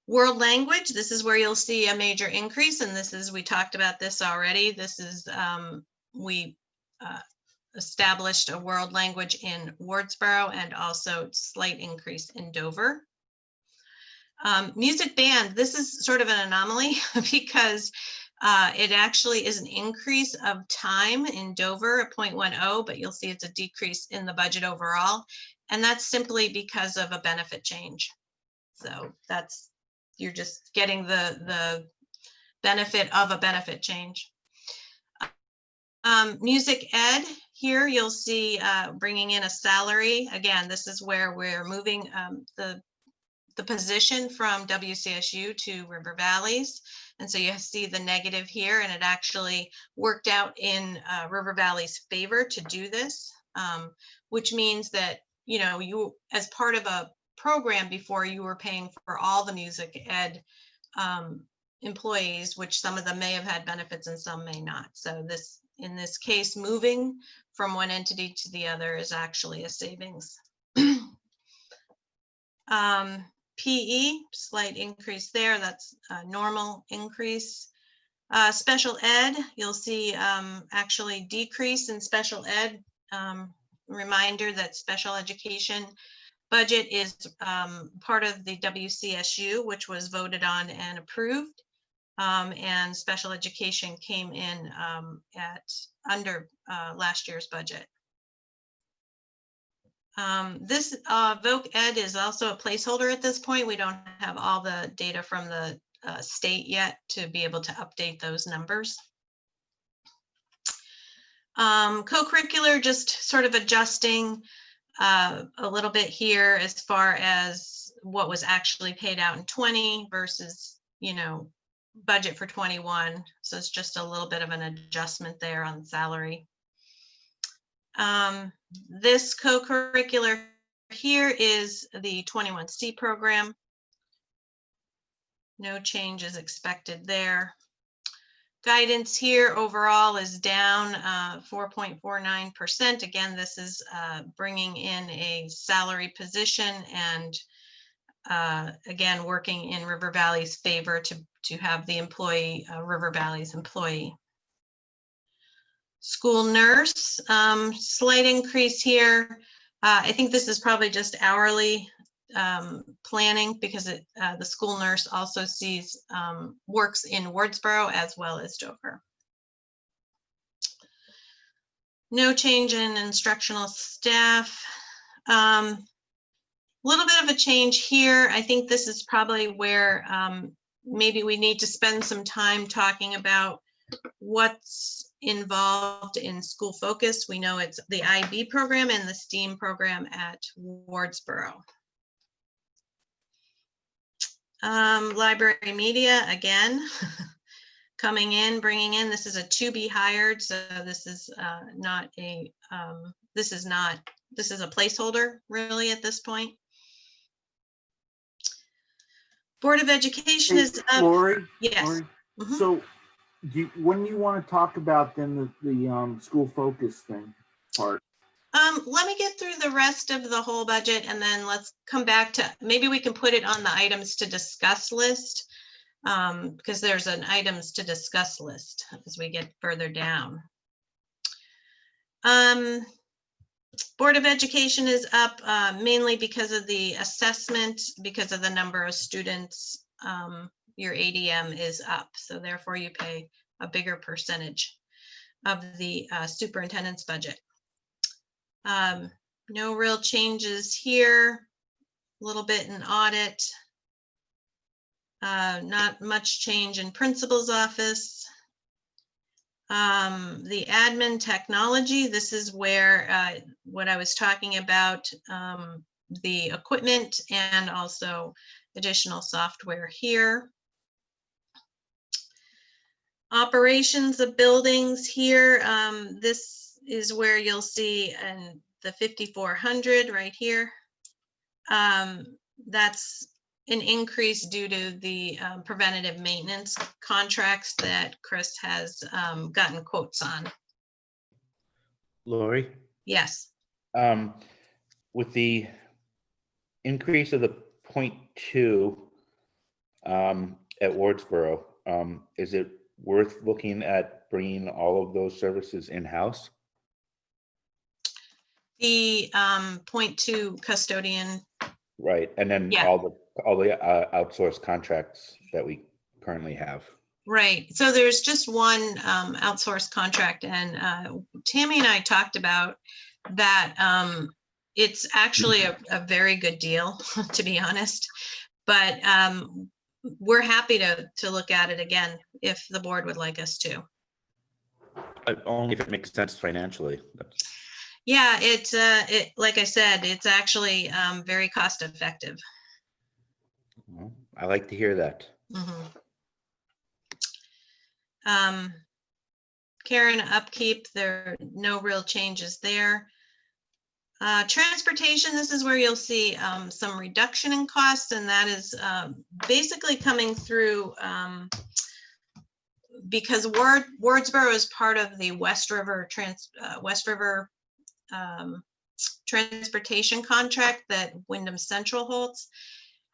World language, this is where you'll see a major increase, and this is, we talked about this already. This is, we established a world language in Wardsboro, and also slight increase in Dover. Music band, this is sort of an anomaly because It actually is an increase of time in Dover at 0.10, but you'll see it's a decrease in the budget overall. And that's simply because of a benefit change. So that's, you're just getting the benefit of a benefit change. Music ed, here you'll see bringing in a salary. Again, this is where we're moving the position from WCSU to River Valleys. And so you see the negative here, and it actually worked out in River Valley's favor to do this, which means that, you know, you, as part of a program before, you were paying for all the music ed employees, which some of them may have had benefits and some may not. So this, in this case, moving from one entity to the other is actually a savings. PE, slight increase there. That's a normal increase. Special ed, you'll see actually decrease in special ed. Reminder that special education budget is part of the WCSU, which was voted on and approved. And special education came in at under last year's budget. This Voc Ed is also a placeholder at this point. We don't have all the data from the state yet to be able to update those numbers. Co-curricular, just sort of adjusting a little bit here as far as what was actually paid out in 20 versus, you know, budget for 21. So it's just a little bit of an adjustment there on salary. This co-curricular here is the 21C program. No change is expected there. Guidance here overall is down 4.49%. Again, this is bringing in a salary position and again, working in River Valley's favor to have the employee, River Valley's employee. School nurse, slight increase here. I think this is probably just hourly planning because the school nurse also sees works in Wardsboro as well as Dover. No change in instructional staff. Little bit of a change here. I think this is probably where maybe we need to spend some time talking about what's involved in school focus. We know it's the IB program and the STEAM program at Wardsboro. Library media, again, coming in, bringing in, this is a to be hired. So this is not a, this is a placeholder really at this point. Board of Education is up. Lori? Yes. Lori? Mhm. So when you want to talk about then the school focus thing part? Let me get through the rest of the whole budget and then let's come back to, maybe we can put it on the items to discuss list because there's an items to discuss list as we get further down. Board of Education is up mainly because of the assessment, because of the number of students. Your ADM is up, so therefore you pay a bigger percentage of the superintendent's budget. No real changes here. A little bit in audit. Not much change in principal's office. The admin technology, this is where what I was talking about, the equipment and also additional software here. Operations of buildings here, this is where you'll see the 5,400 right here. That's an increase due to the preventative maintenance contracts that Chris has gotten quotes on. Lori, Yes. with the increase of the 0.2 at Wardsboro, is it worth looking at bringing all of those services in-house? The 0.2 custodian. Right, and then Yeah. all the outsourced contracts that we currently have. Right, so there's just one outsourced contract, and Tammy and I talked about that. It's actually a very good deal, to be honest, but we're happy to look at it again if the board would like us to. Only if it makes sense financially. Yeah, it like I said, it's actually very cost effective. Well, I like to hear that. Karen, upkeep, there are no real changes there. Transportation, this is where you'll see some reduction in costs, and that is basically coming through because Wardsboro is part of the West River transportation contract that Wyndham Central holds,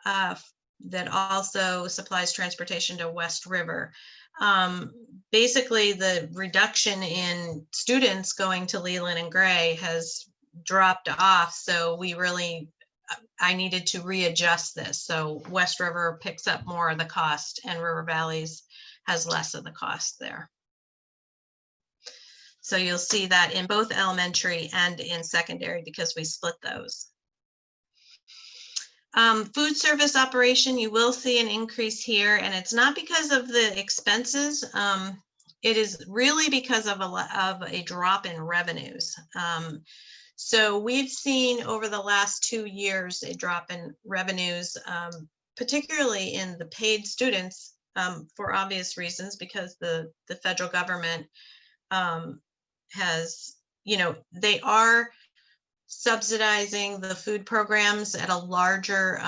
that also supplies transportation to West River. Basically, the reduction in students going to Leland and Gray has dropped off, so I needed to readjust this. So West River picks up more of the cost and River Valleys has less of the cost there. So you'll see that in both elementary and in secondary because we split those. Food service operation, you will see an increase here, and it's not because of the expenses. It is really because of a drop in revenues. So we've seen over the last 2 years a drop in revenues, particularly in the paid students, for obvious reasons, because the federal government has, they are subsidizing the food programs at a larger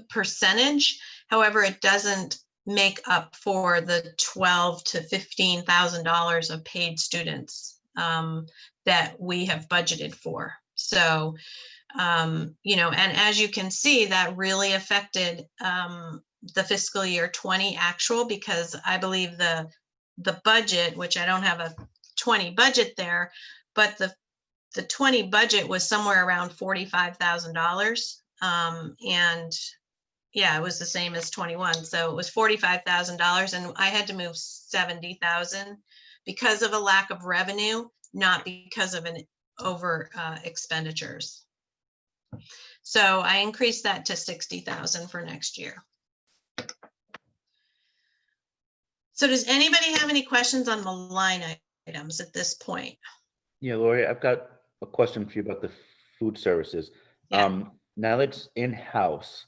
percentage. However, it doesn't make up for the $12,000 to $15,000 of paid students that we have budgeted for. So, and as you can see, that really affected the fiscal year 20 actual, because I believe the budget, which I don't have a 20 budget there, but the 20 budget was somewhere around $45,000. And yeah, it was the same as 21. So it was $45,000, and I had to move 70,000 because of a lack of revenue, not because of an over expenditures. So I increased that to 60,000 for next year. So does anybody have any questions on the line items at this point? Yeah, Lori, I've got a question for you about the food services. Yeah. Now that it's in-house,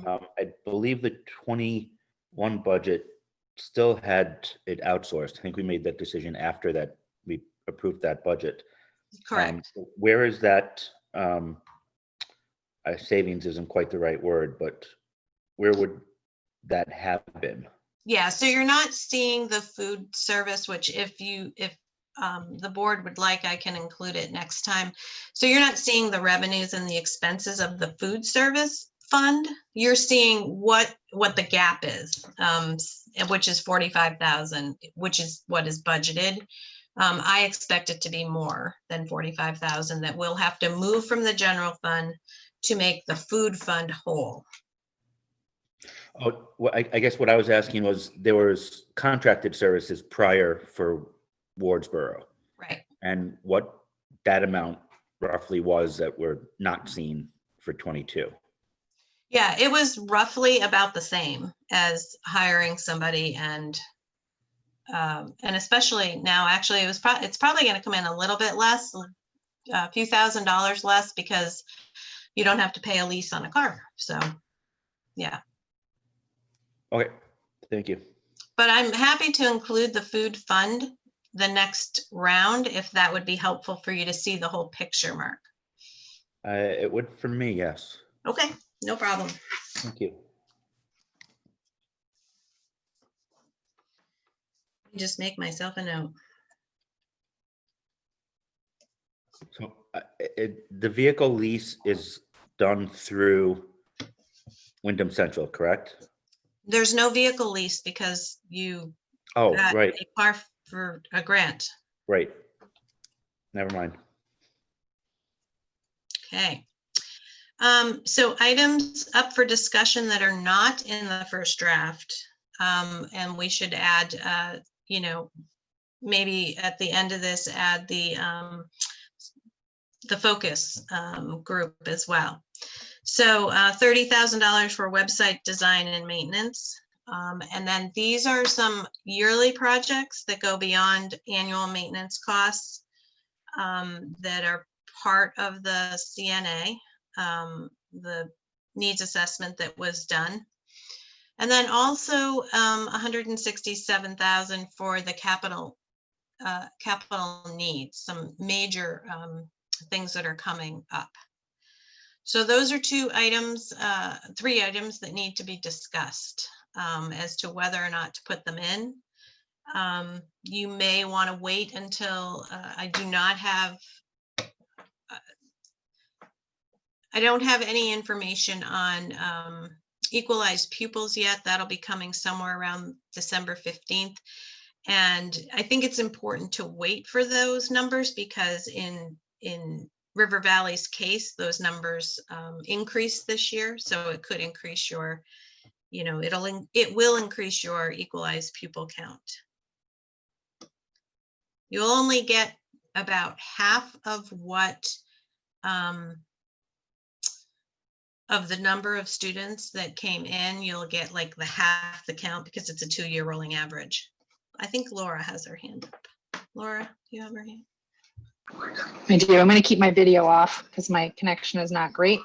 I believe the 21 budget still had it outsourced. I think we made that decision after that we approved that budget. Correct. Where is that? Savings isn't quite the right word, but where would that have been? Yeah, so you're not seeing the food service, which if the board would like, I can include it next time. So you're not seeing the revenues and the expenses of the food service fund. You're seeing what the gap is, which is 45,000, which is what is budgeted. I expect it to be more than 45,000 that we'll have to move from the general fund to make the food fund whole. Oh, well, I guess what I was asking was there was contracted services prior for Wardsboro. Right. And what that amount roughly was that we're not seeing for 22. Yeah, it was roughly about the same as hiring somebody, and especially now, actually, it's probably going to come in a little bit less, a few $1,000s less, because you don't have to pay a lease on a car. So, yeah. Okay, thank you. But I'm happy to include the food fund the next round, if that would be helpful for you to see the whole picture, Mark. It would for me, yes. Okay, no problem. Thank you. Just make myself a note. So the vehicle lease is done through Wyndham Central, correct? There's no vehicle lease because you Oh, got right, a car for a grant. right. Never mind. Okay. So items up for discussion that are not in the first draft. And we should add, you know, maybe at the end of this, add the focus group as well. So $30,000 for website design and maintenance. And then these are some yearly projects that go beyond annual maintenance costs that are part of the CNA, the needs assessment that was done. And then also 167,000 for the capital needs, some major things that are coming up. So those are three items that need to be discussed as to whether or not to put them in. You may want to wait until I don't have any information on equalized pupils yet. That'll be coming somewhere around December 15th. And I think it's important to wait for those numbers because in River Valley's case, those numbers increased this year. So it could increase your, you know, it will increase your equalized pupil count. You'll only get about half of what of the number of students that came in. You'll get like the half the count because it's a 2-year rolling average. I think Laura has her hand up. Laura, do you have her hand? I do. I'm going to keep my video off because my connection is not great.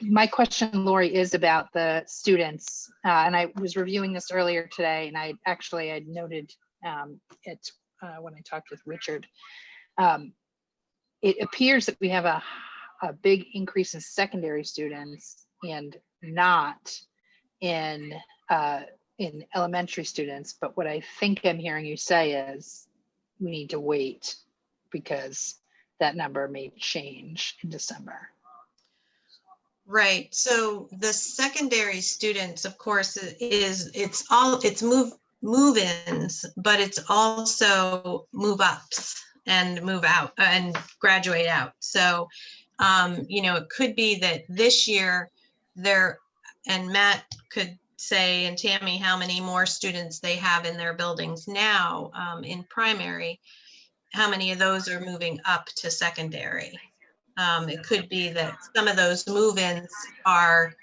My question, Lori, is about the students. And I was reviewing this earlier today, and I noted it when I talked with Richard. It appears that we have a big increase in secondary students and not in elementary students. But what I think I'm hearing you say is we need to wait because that number may change in December. Right. So the secondary students, of course, it's move-ins, but it's also move-ups and move out and graduate out. So, you know, it could be that this year there, and Matt could say, and Tammy, how many more students they have in their buildings now in primary, how many of those are moving up to secondary. It could be that some of those move-ins are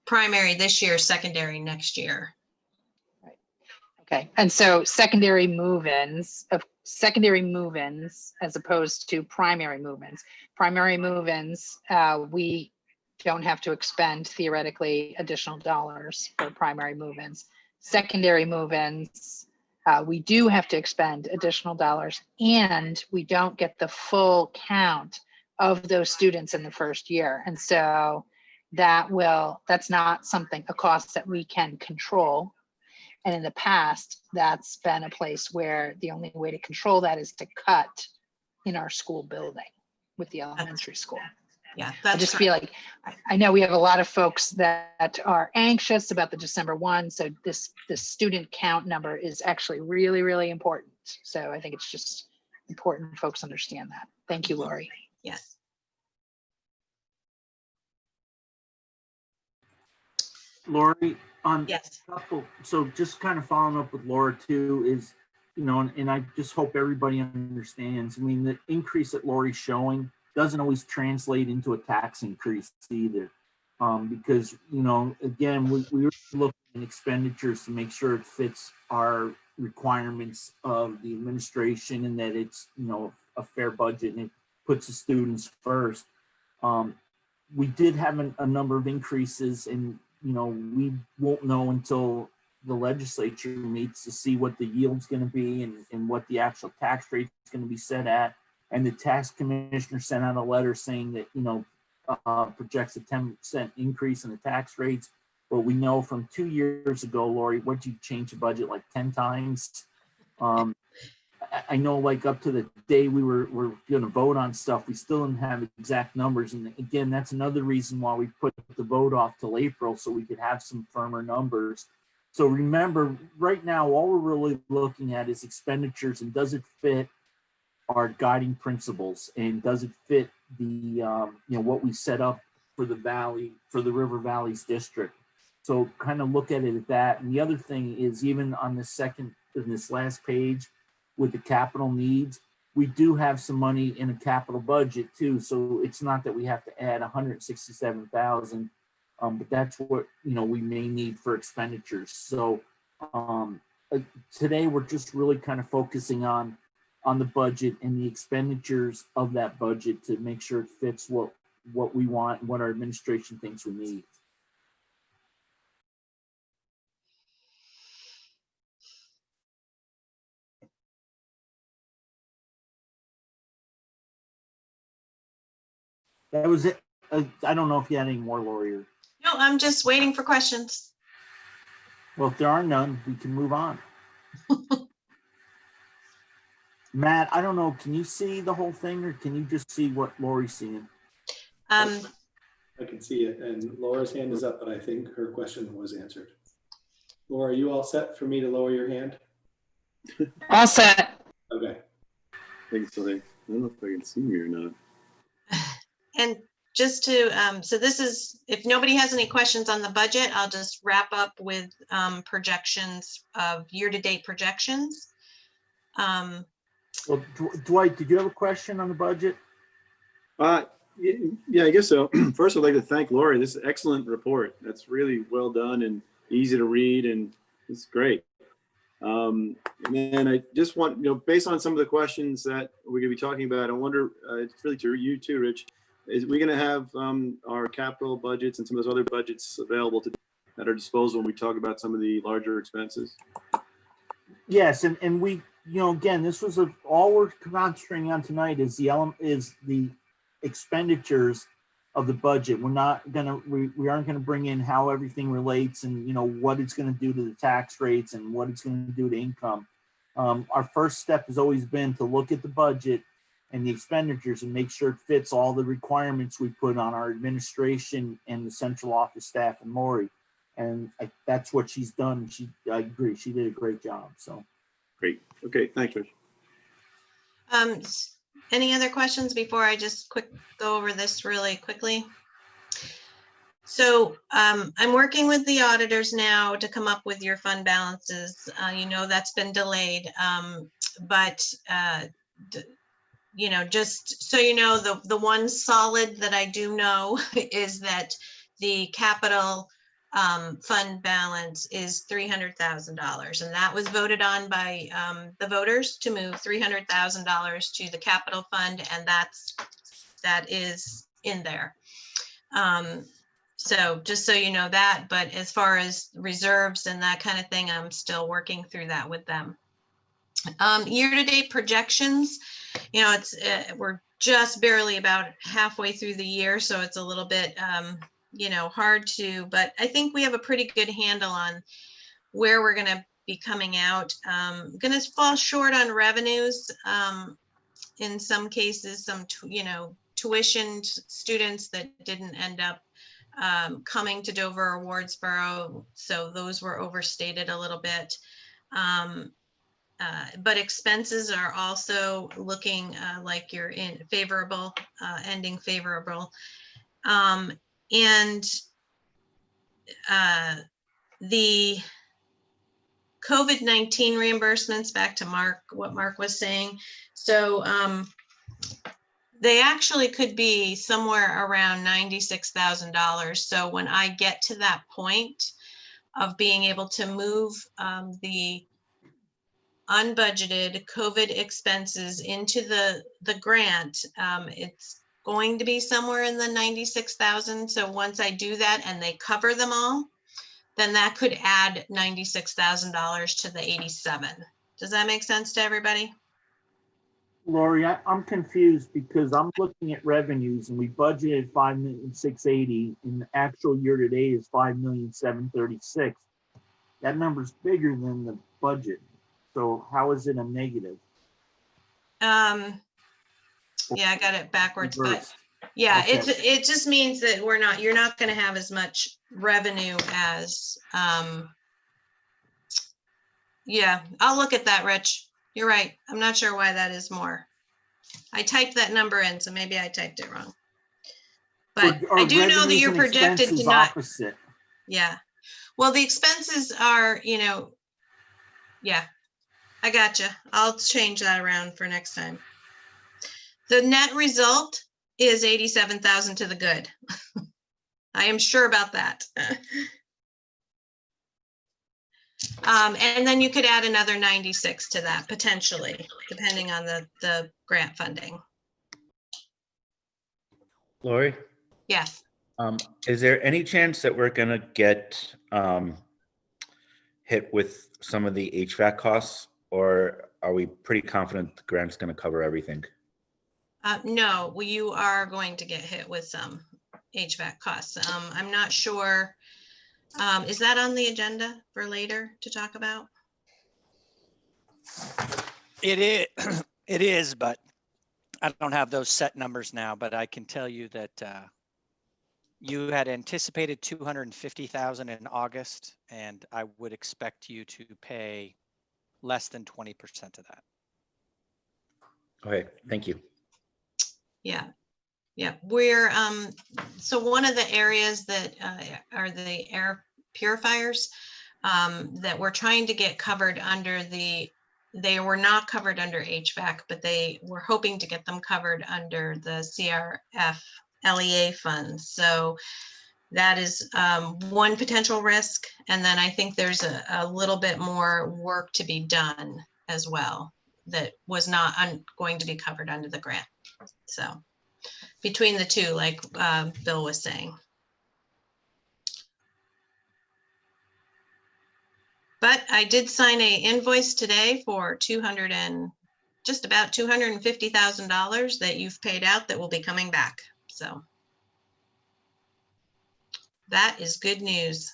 primary this year, secondary next year. Right. Okay. And so secondary move-ins as opposed to primary move-ins. Primary move-ins, we don't have to expend theoretically additional dollars for primary move-ins. Secondary move-ins, we do have to expend additional dollars, and we don't get the full count of those students in the first year. And so that's not a cost that we can control. And in the past, that's been a place where the only way to control that is to cut in our school building with the elementary school. Yeah, I just feel like, I know we have a lot of folks that are anxious about the December 1. So this student count number is actually really, really important. So I think it's just important folks understand that. Thank you, Lori. Yes. Lori, on Yes. so just kind of following up with Laura too is, you know, and I just hope everybody understands. I mean, the increase that Lori's showing doesn't always translate into a tax increase either. Because, you know, again, we were looking at expenditures to make sure it fits our requirements of the administration and that it's, you know, a fair budget and it puts the students first. We did have a number of increases, and, you know, we won't know until the legislature meets to see what the yield's going to be and what the actual tax rate is going to be set at. And the tax commissioner sent out a letter saying that, you know, projects a 10% increase in the tax rates. But we know from 2 years ago, Lori, what you change the budget like 10 times? I know, like, up to the day we're going to vote on stuff, we still didn't have exact numbers. And again, that's another reason why we put the vote off till April, so we could have some firmer numbers. So remember, right now, all we're really looking at is expenditures, and does it fit our guiding principles, and does it fit the you know, what we set up for the Valley, for the River Valleys district. So kind of look at it at that. And the other thing is, even on this last page with the capital needs, we do have some money in a capital budget too. So it's not that we have to add 167,000, but that's what, we may need for expenditures. So today we're just really kind of focusing on the budget and the expenditures of that budget to make sure it fits what we want and what our administration thinks we need. That was it. I don't know if you had any more, Lori. No, I'm just waiting for questions. Well, if there are none, we can move on. Matt, I don't know. Can you see the whole thing, or can you just see what Lori's seeing? Um, I can see it, and Laura's hand is up, but I think her question was answered. Laura, are you all set for me to lower your hand? All set. Okay. Thanks, I don't know if I can see me or not. And just to, so this is, if nobody has any questions on the budget, I'll just wrap up with projections of year-to-date projections. Well, Dwight, did you have a question on the budget? Yeah, I guess so. First, I'd like to thank Lori. This is an excellent report. That's really well done and easy to read, and it's great. And then I just want, based on some of the questions that we're going to be talking about, I wonder, it's really to you too, Rich, is we going to have our capital budgets and some of those other budgets available at our disposal when we talk about some of the larger expenses? Yes, and we, again, this was all we're concentrating on tonight is the expenditures of the budget. We aren't gonna bring in how everything relates and what it's gonna do to the tax rates and what it's gonna do to income. Our first step has always been to look at the budget and the expenditures and make sure it fits all the requirements we put on our administration and the central office staff and Lori. And that's what she's done. I agree, she did a great job. So great. Okay, thanks, Rich. Any other questions before I just go over this really quickly? So I'm working with the auditors now to come up with your fund balances. That's been delayed, but just so you know, the one solid that I do know is that the capital fund balance is $300,000, and that was voted on by the voters to move $300,000 to the capital fund, and that is in there. So just so you know that, but as far as reserves and that kind of thing, I'm still working through that with them. Year-to-date projections, we're just barely about halfway through the year, so it's a little bit hard to, but I think we have a pretty good handle on where we're going to be coming out. Going to fall short on revenues in some cases, some tuition students that didn't end up coming to Dover or Wardsboro, so those were overstated a little bit. But expenses are also looking like you're in favorable, ending favorable. And the COVID-19 reimbursements, back to what Mark was saying. So they actually could be somewhere around $96,000. So when I get to that point of being able to move the unbudgeted COVID expenses into the grant, it's going to be somewhere in the 96,000. So once I do that and they cover them all, then that could add $96,000 to the 87. Does that make sense to everybody? Lori, I'm confused because I'm looking at revenues and we budgeted $5,680,000 and the actual year to date is $5,736,000. That number's bigger than the budget. So how is it a negative? Yeah, I got it backwards, Reversed. but yeah, Okay. it just means that you're not going to have as much revenue as, yeah, I'll look at that, Rich. You're right. I'm not sure why that is more. I typed that number in, so maybe I typed it wrong. But Or I do know that revenues you're and projected to expenses not, opposite. yeah. Well, the expenses are, yeah, I gotcha. I'll change that around for next time. The net result is 87,000 to the good. I am sure about that. And then you could add another 96 to that potentially, depending on the grant funding. Lori, Yes. is there any chance that we're gonna get hit with some of the HVAC costs, or are we pretty confident the grant's gonna cover everything? No, you are going to get hit with some HVAC costs. I'm not sure. Is that on the agenda for later to talk about? It is, it is, but I don't have those set numbers now, but I can tell you that you had anticipated 250,000 in August, and I would expect you to pay less than 20% of that. Okay, thank you. Yeah. Yeah, we're, so one of the areas that are the air purifiers that we're trying to get covered under they were not covered under HVAC, but they were hoping to get them covered under the CRF LEA funds. So that is one potential risk. And then I think there's a little bit more work to be done as well that was not going to be covered under the grant. So between the two, like Bill was saying. But I did sign a invoice today for just about $250,000 that you've paid out that will be coming back. So that is good news.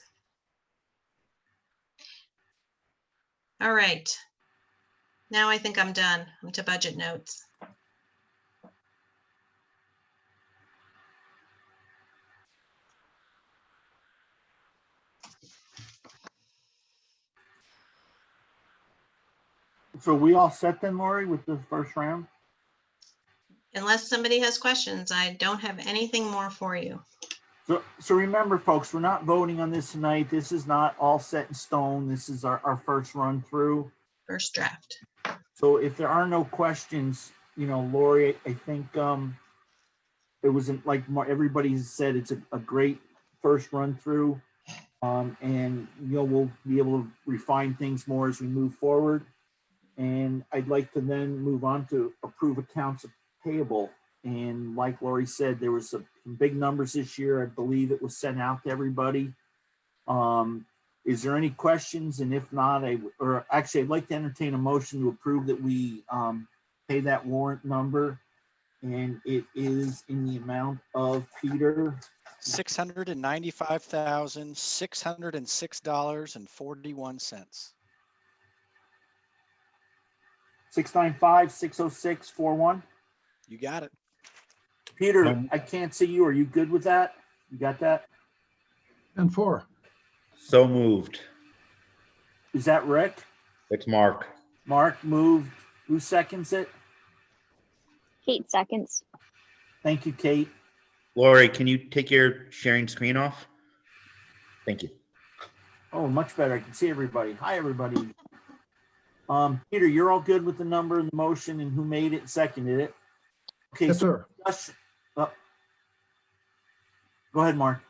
All right. Now I think I'm done. I'm to budget notes. So we all set then, Lori, with the first round? Unless somebody has questions, I don't have anything more for you. So remember, folks, we're not voting on this tonight. This is not all set in stone. This is our first run through. First draft. So if there are no questions, Lori, I think it wasn't like everybody said, it's a great first run through. And we'll be able to refine things more as we move forward. And I'd like to then move on to approve accounts payable. And like Lori said, there was some big numbers this year. I believe it was sent out to everybody. Is there any questions? And if not, I'd like to entertain a motion to approve that we pay that warrant number. And it is in the amount of, Peter, $695,606.41. 695-606-41. You got it. Peter, I can't see you. Are you good with that? You got that? And 4. So moved. Is that Rick? It's Mark. Mark moved. Who seconds it? Kate seconds. Thank you, Kate. Lori, can you take your sharing screen off? Thank you. Oh, much better. I can see everybody. Hi, everybody. Peter, you're all good with the number and the motion and who made it and seconded it? Okay. Yes, sir. Go ahead, Mark.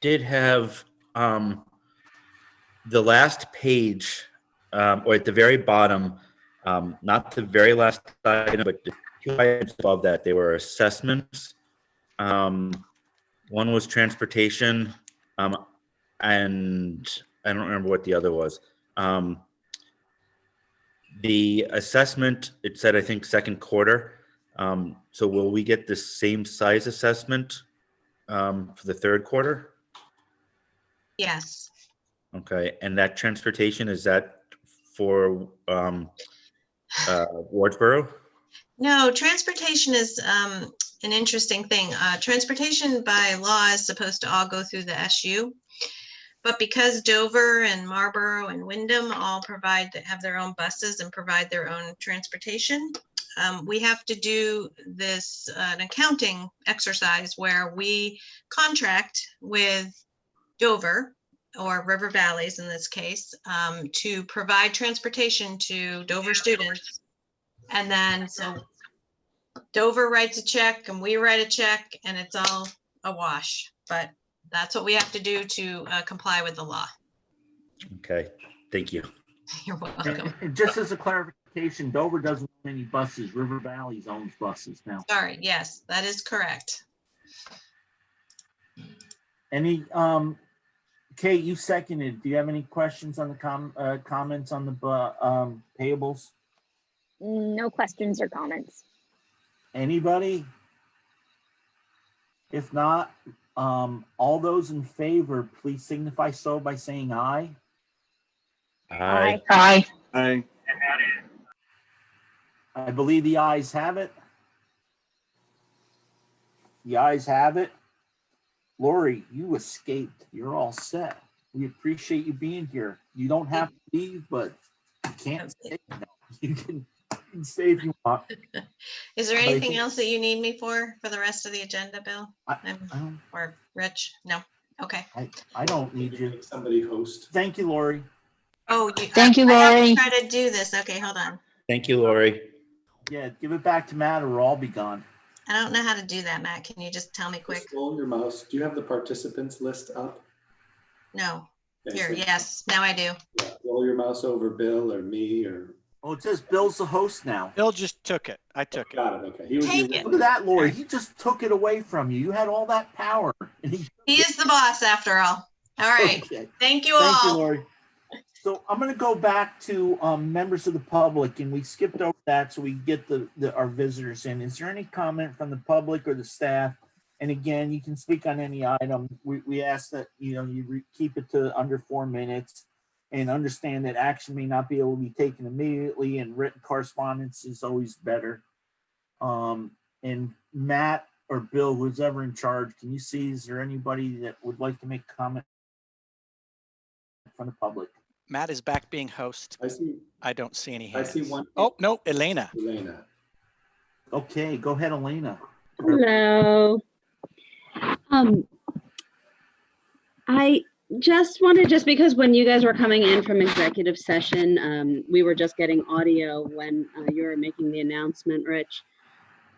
Did have the last page, or at the very bottom, not the very last item, but the 2 items above that, they were assessments. One was transportation, and I don't remember what the other was. The assessment, it said, I think, second quarter. So will we get the same size assessment for the third quarter? Yes. Okay, and that transportation, is that for Wardsboro? No, transportation is an interesting thing. Transportation by law is supposed to all go through the SU. But because Dover and Marlboro and Wyndham all have their own buses and provide their own transportation, we have to do an accounting exercise where we contract with Dover, or River Valleys in this case, to provide transportation to Dover students. And then so Dover writes a check and we write a check and it's all a wash. But that's what we have to do to comply with the law. Okay, thank you. You're welcome. And just as a clarification, Dover doesn't own any buses. River Valleys owns buses now. Sorry, yes, that is correct. Any, Kate, you seconded. Do you have any questions on the comments on the payables? No questions or comments. Anybody? If not, all those in favor, please signify so by saying aye. Aye. Aye. Aye. I believe the ayes have it. The ayes have it. Lori, you escaped. You're all set. We appreciate you being here. You don't have to leave, but you can't stay. No, you can stay if you want. Is there But I anything think- else that you need me for the rest of the agenda, Bill? I don't, Or Rich? No? Okay. I don't need you. Make somebody host. Thank you, Lori. Oh, Thank you, I have to Lori. try to do this. Okay, hold on. Thank you, Lori. Yeah, give it back to Matt or we'll all be gone. I don't know how to do that, Matt. Can you just tell me quick? Scroll your mouse. Do you have the participants list up? No. Okay, Here, so, yes, now I do. yeah, roll your mouse over Bill or me or. Oh, it says Bill's the host now. Bill just took it. I took it. Got it. Okay. He was the Take it. Look original. at that, Lori. He just took it away from you. You had all that power. And he He is the boss after all. All right. Okay. Thank you Thank you, all. Lori. So I'm going to go back to members of the public, and we skipped over that so we get our visitors in. Is there any comment from the public or the staff? And again, you can speak on any item. We ask that you keep it to under 4 minutes, and understand that action may not be able to be taken immediately, and written correspondence is always better. And Matt or Bill, who's ever in charge, can you see, is there anybody that would like to make a comment from the public? Matt is back being host. I see. I don't see any I hands. see one. Oh, no, Elena. Elena. Okay, go ahead, Elena. Hello. I just wanted, just because when you guys were coming in from executive session, we were just getting audio when you were making the announcement, Rich,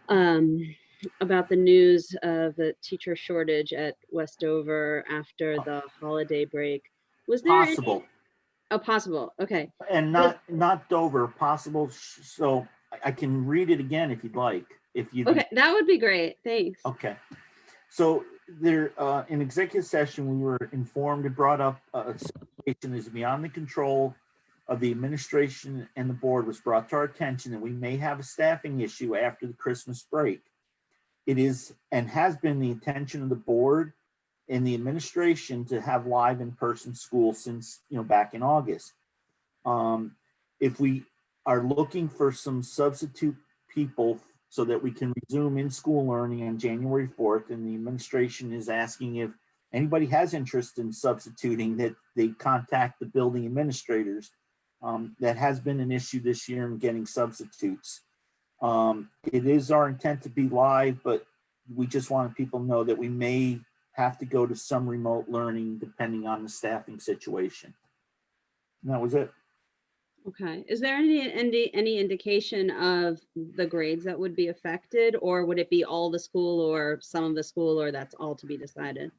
about the news of the teacher shortage at Westover after the holiday break. Was there any- Possible. Oh, possible. Okay. And not Dover, possible. So I can read it again if you'd like. If you Okay, that would be great. Thanks. Okay. So there, in executive session, we were informed and brought up a situation is beyond the control of the administration and the board was brought to our attention that we may have a staffing issue after the Christmas break. It is and has been the intention of the board and the administration to have live in-person school since, back in August. If we are looking for some substitute people so that we can resume in-school learning on January 4th, and the administration is asking if anybody has interest in substituting, that they contact the building administrators. That has been an issue this year in getting substitutes. It is our intent to be live, but we just wanted people to know that we may have to go to some remote learning depending on the staffing situation. And that was it. Okay. Is there any indication of the grades that would be affected, or would it be all the school or some of the school, or that's all to be decided?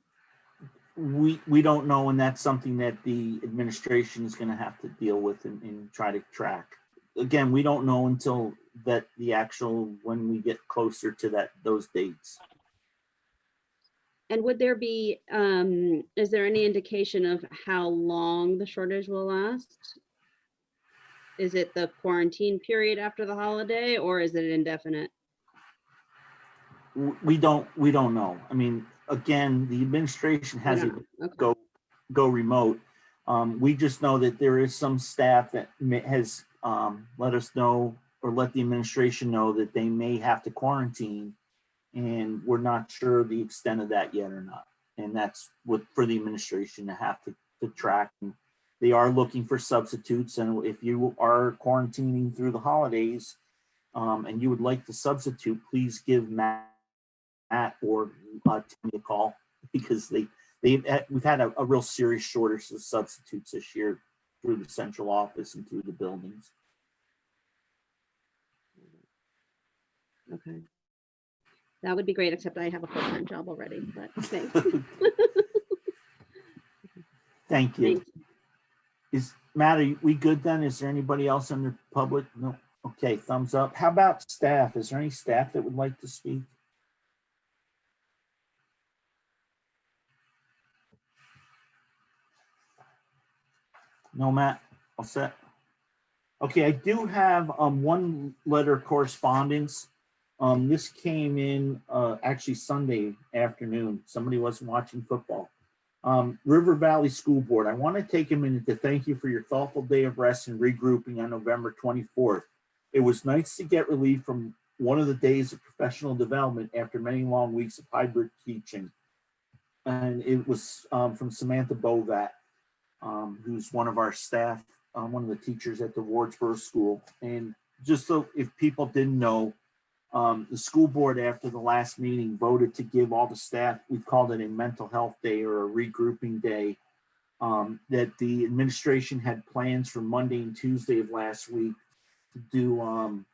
We don't know, and that's something that the administration is going to have to deal with and try to track. Again, we don't know until that when we get closer to those dates. And would there be, is there any indication of how long the shortage will last? Is it the quarantine period after the holiday, or is it indefinite? We don't know. I mean, again, the administration has it Okay. go remote. We just know that there is some staff that has let us know, or let the administration know, that they may have to quarantine, and we're not sure the extent of that yet or not. And that's what for the administration to have to track. And they are looking for substitutes, and if you are quarantining through the holidays and you would like to substitute, please give Matt or Timmy a call, because they we've had a real serious shortage of substitutes this year through the central office and through the buildings. Okay. That would be great, except I have a full-time job already, but thanks. Thank you. Thanks. Is Matt, are we good then? Is there anybody else under public? No. Okay, thumbs up. How about staff? Is there any staff that would like to speak? No, Matt, all set. Okay, I do have one letter of correspondence. This came in actually Sunday afternoon. Somebody wasn't watching football. River Valley School Board, I want to take a minute to thank you for your thoughtful day of rest and regrouping on November 24th. It was nice to get relief from one of the days of professional development after many long weeks of hybrid teaching. And it was from Samantha Bovat, who's one of our staff, one of the teachers at the Wardsboro School. And just so if people didn't know, the school board after the last meeting voted to give all the staff, we called it a mental health day or a regrouping day, that the administration had plans for Monday and Tuesday of last week to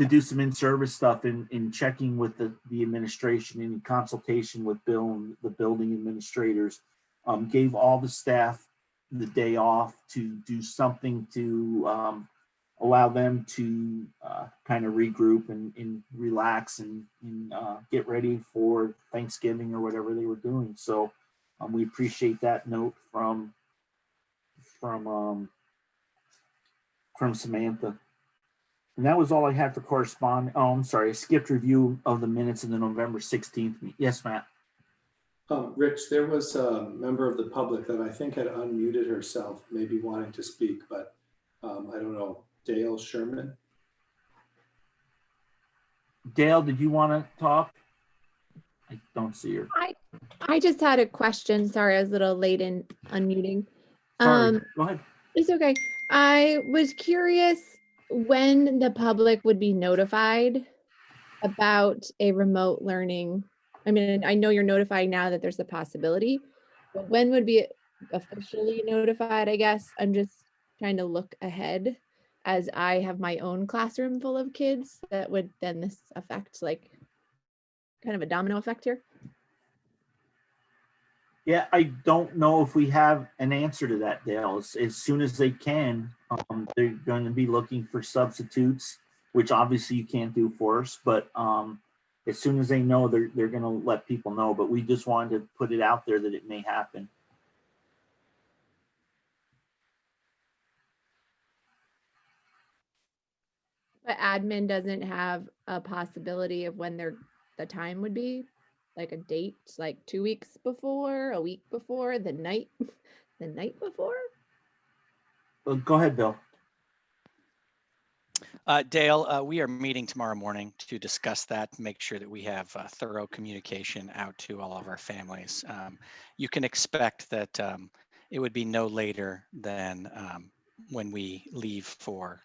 do some in-service stuff in checking with the administration in consultation with Bill and the building administrators, gave all the staff the day off to do something to allow them to kind of regroup and relax and get ready for Thanksgiving or whatever they were doing. So we appreciate that note from Samantha. And that was all I had for correspondence. Oh, I'm sorry, I skipped review of the minutes in the November 16th meeting. Yes, Matt. Rich, there was a member of the public that I think had unmuted herself, maybe wanting to speak, but I don't know. Dale Sherman. Dale, did you want to talk? I don't see her. I just had a question. Sorry, I was a little late in unmuting. Sorry, go ahead. It's okay. I was curious when the public would be notified about a remote learning. I mean, I know you're notifying now that there's a possibility, but when would be officially notified, I guess? I'm just trying to look ahead as I have my own classroom full of kids that would then this affect, like kind of a domino effect here. Yeah, I don't know if we have an answer to that, Dale. As soon as they can, they're going to be looking for substitutes, which obviously you can't do for us, but as soon as they know, they're going to let people know. But we just wanted to put it out there that it may happen. But admin doesn't have a possibility of when the time would be, like a date, like 2 weeks before, a week before, the night before? Well, go ahead, Bill. Dale, we are meeting tomorrow morning to discuss that, to make sure that we have thorough communication out to all of our families. You can expect that it would be no later than when we leave for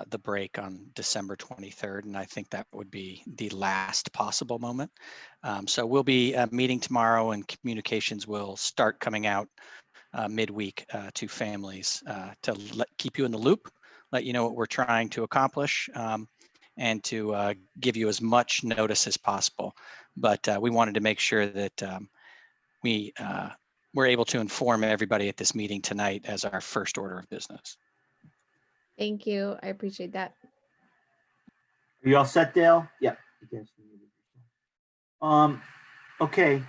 the break on December 23rd, and I think that would be the last possible moment. So we'll be meeting tomorrow, and communications will start coming out midweek to families to keep you in the loop, let you know what we're trying to accomplish, and to give you as much notice as possible. But we wanted to make sure that we're able to inform everybody at this meeting tonight as our first order of business. Thank you. I appreciate that. Are you all set, Dale? Yeah. Okay.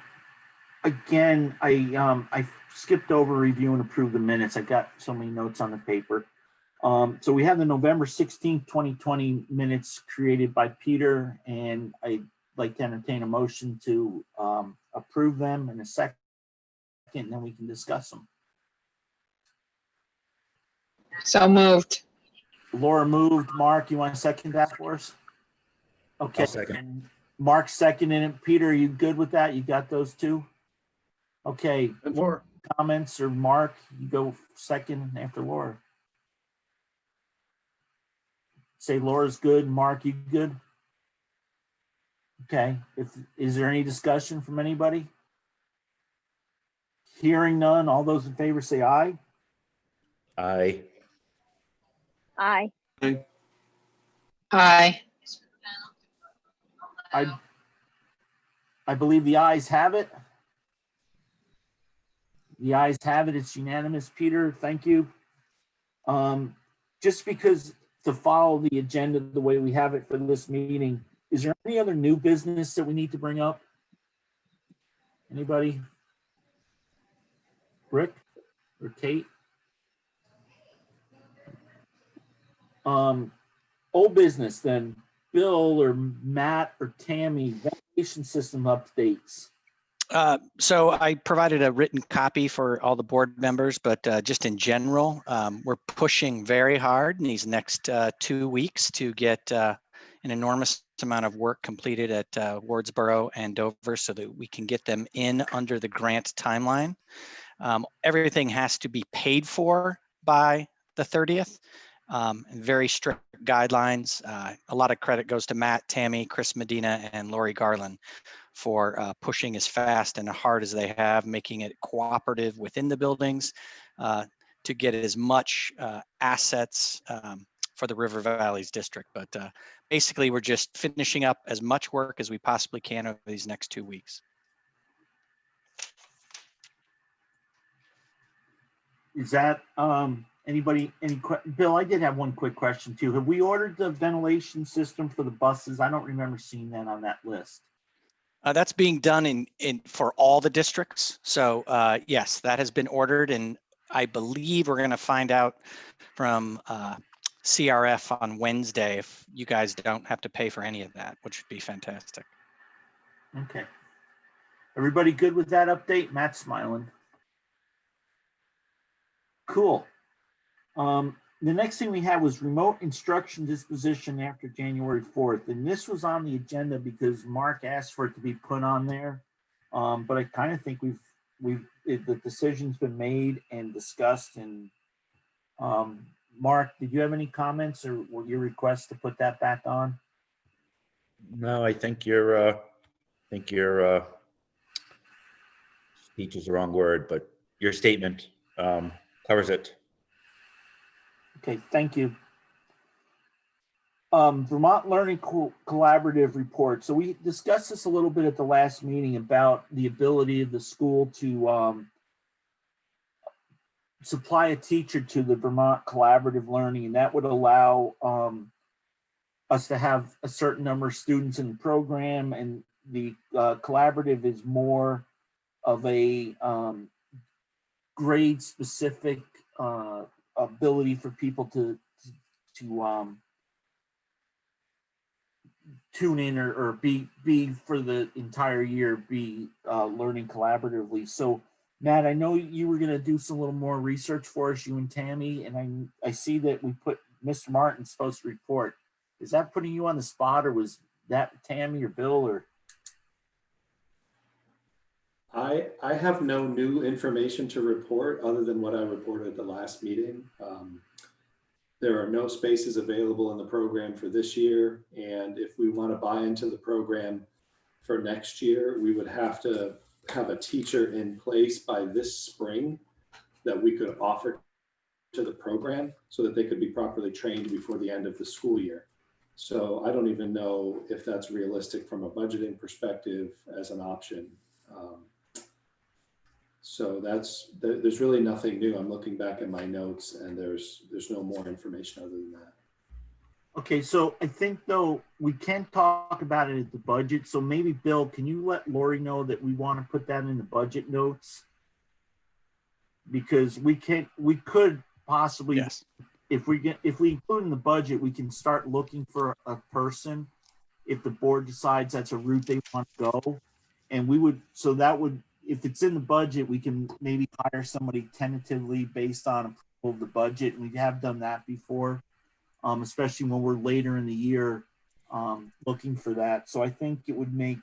Again, I skipped over review and approve the minutes. I got so many notes on the paper. So we have the November 16th, 2020 minutes created by Peter, and I'd like to entertain a motion to approve them in a second, and then we can discuss them. So moved. Laura moved. Mark, you want to second that for us? Okay. I'll second. Mark seconded it. Peter, are you good with that? You got those two? Okay. And four. Comments, or Mark, you go second after Laura. Say Laura's good. Mark, you good? Okay. Is there any discussion from anybody? Hearing none, all those in favor say aye. Aye. Aye. Aye. I believe the ayes have it. The ayes have it. It's unanimous. Peter, thank you. Just because to follow the agenda the way we have it for this meeting, is there any other new business that we need to bring up? Anybody? Rick or Kate? Old business then. Bill or Matt or Tammy, ventilation system updates. So I provided a written copy for all the board members, but just in general, we're pushing very hard in these next 2 weeks to get an enormous amount of work completed at Wardsboro and Dover so that we can get them in under the grant timeline. Everything has to be paid for by the 30th. And very strict guidelines. A lot of credit goes to Matt, Tammy, Chris Medina, and Lori Garland for pushing as fast and hard as they have, making it cooperative within the buildings to get as much assets for the River Valleys District. But basically, we're just finishing up as much work as we possibly can over these next 2 weeks. Is that anybody, Bill, I did have one quick question too. Have we ordered the ventilation system for the buses? I don't remember seeing that on that list. That's being done in for all the districts. So yes, that has been ordered, and I believe we're going to find out from CRF on Wednesday if you guys don't have to pay for any of that, which would be fantastic. Okay. Everybody good with that update? Matt's smiling. Cool. The next thing we had was remote instruction disposition after January 4th. And this was on the agenda because Mark asked for it to be put on there. But I kind of think the decision's been made and discussed. And Mark, did you have any comments or your request to put that back on? No, I think your speech is the wrong word, but your statement covers it. Okay, thank you. Vermont Learning Collaborative report. So we discussed this a little bit at the last meeting about the ability of the school to supply a teacher to the Vermont Collaborative Learning, and that would allow us to have a certain number of students in the program, and the collaborative is more of a grade specific ability for people to tune in or be for the entire year, be learning collaboratively. So Matt, I know you were going to do some little more research for us, you and Tammy, and I see that we put Mr. Martin's supposed to report. Is that putting you on the spot, or was that Tammy or Bill? Or I have no new information to report other than what I reported at the last meeting. There are no spaces available in the program for this year. And if we want to buy into the program for next year, we would have to have a teacher in place by this spring that we could offer to the program so that they could be properly trained before the end of the school year. So I don't even know if that's realistic from a budgeting perspective as an option. So there's really nothing new. I'm looking back at my notes and there's no more information other than that. okay, so I think though we can talk about it at the budget. So maybe Bill, can you let Lori know that we want to put that in the budget notes? Because we could possibly, Yes. if we include in the budget, we can start looking for a person if the board decides that's a route they want to go. And we would, so that would, if it's in the budget, we can maybe hire somebody tentatively based on approval of the budget. And we have done that before, especially when we're later in the year looking for that. So I think it would make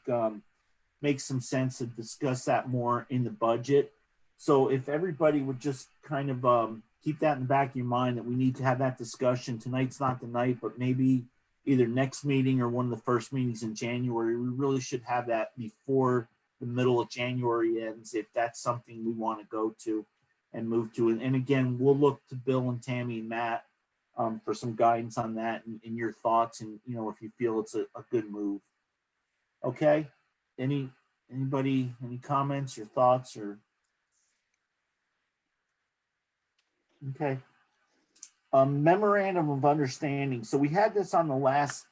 some sense to discuss that more in the budget. So if everybody would just kind of keep that in the back of your mind that we need to have that discussion. Tonight's not the night, but maybe either next meeting or one of the first meetings in January, we really should have that before the middle of January ends, if that's something we want to go to and move to. And again, we'll look to Bill and Tammy and Matt for some guidance on that and your thoughts, and if you feel it's a good move. Okay. Anybody, any comments or thoughts or? Okay. Memorandum of understanding. So we had this on the last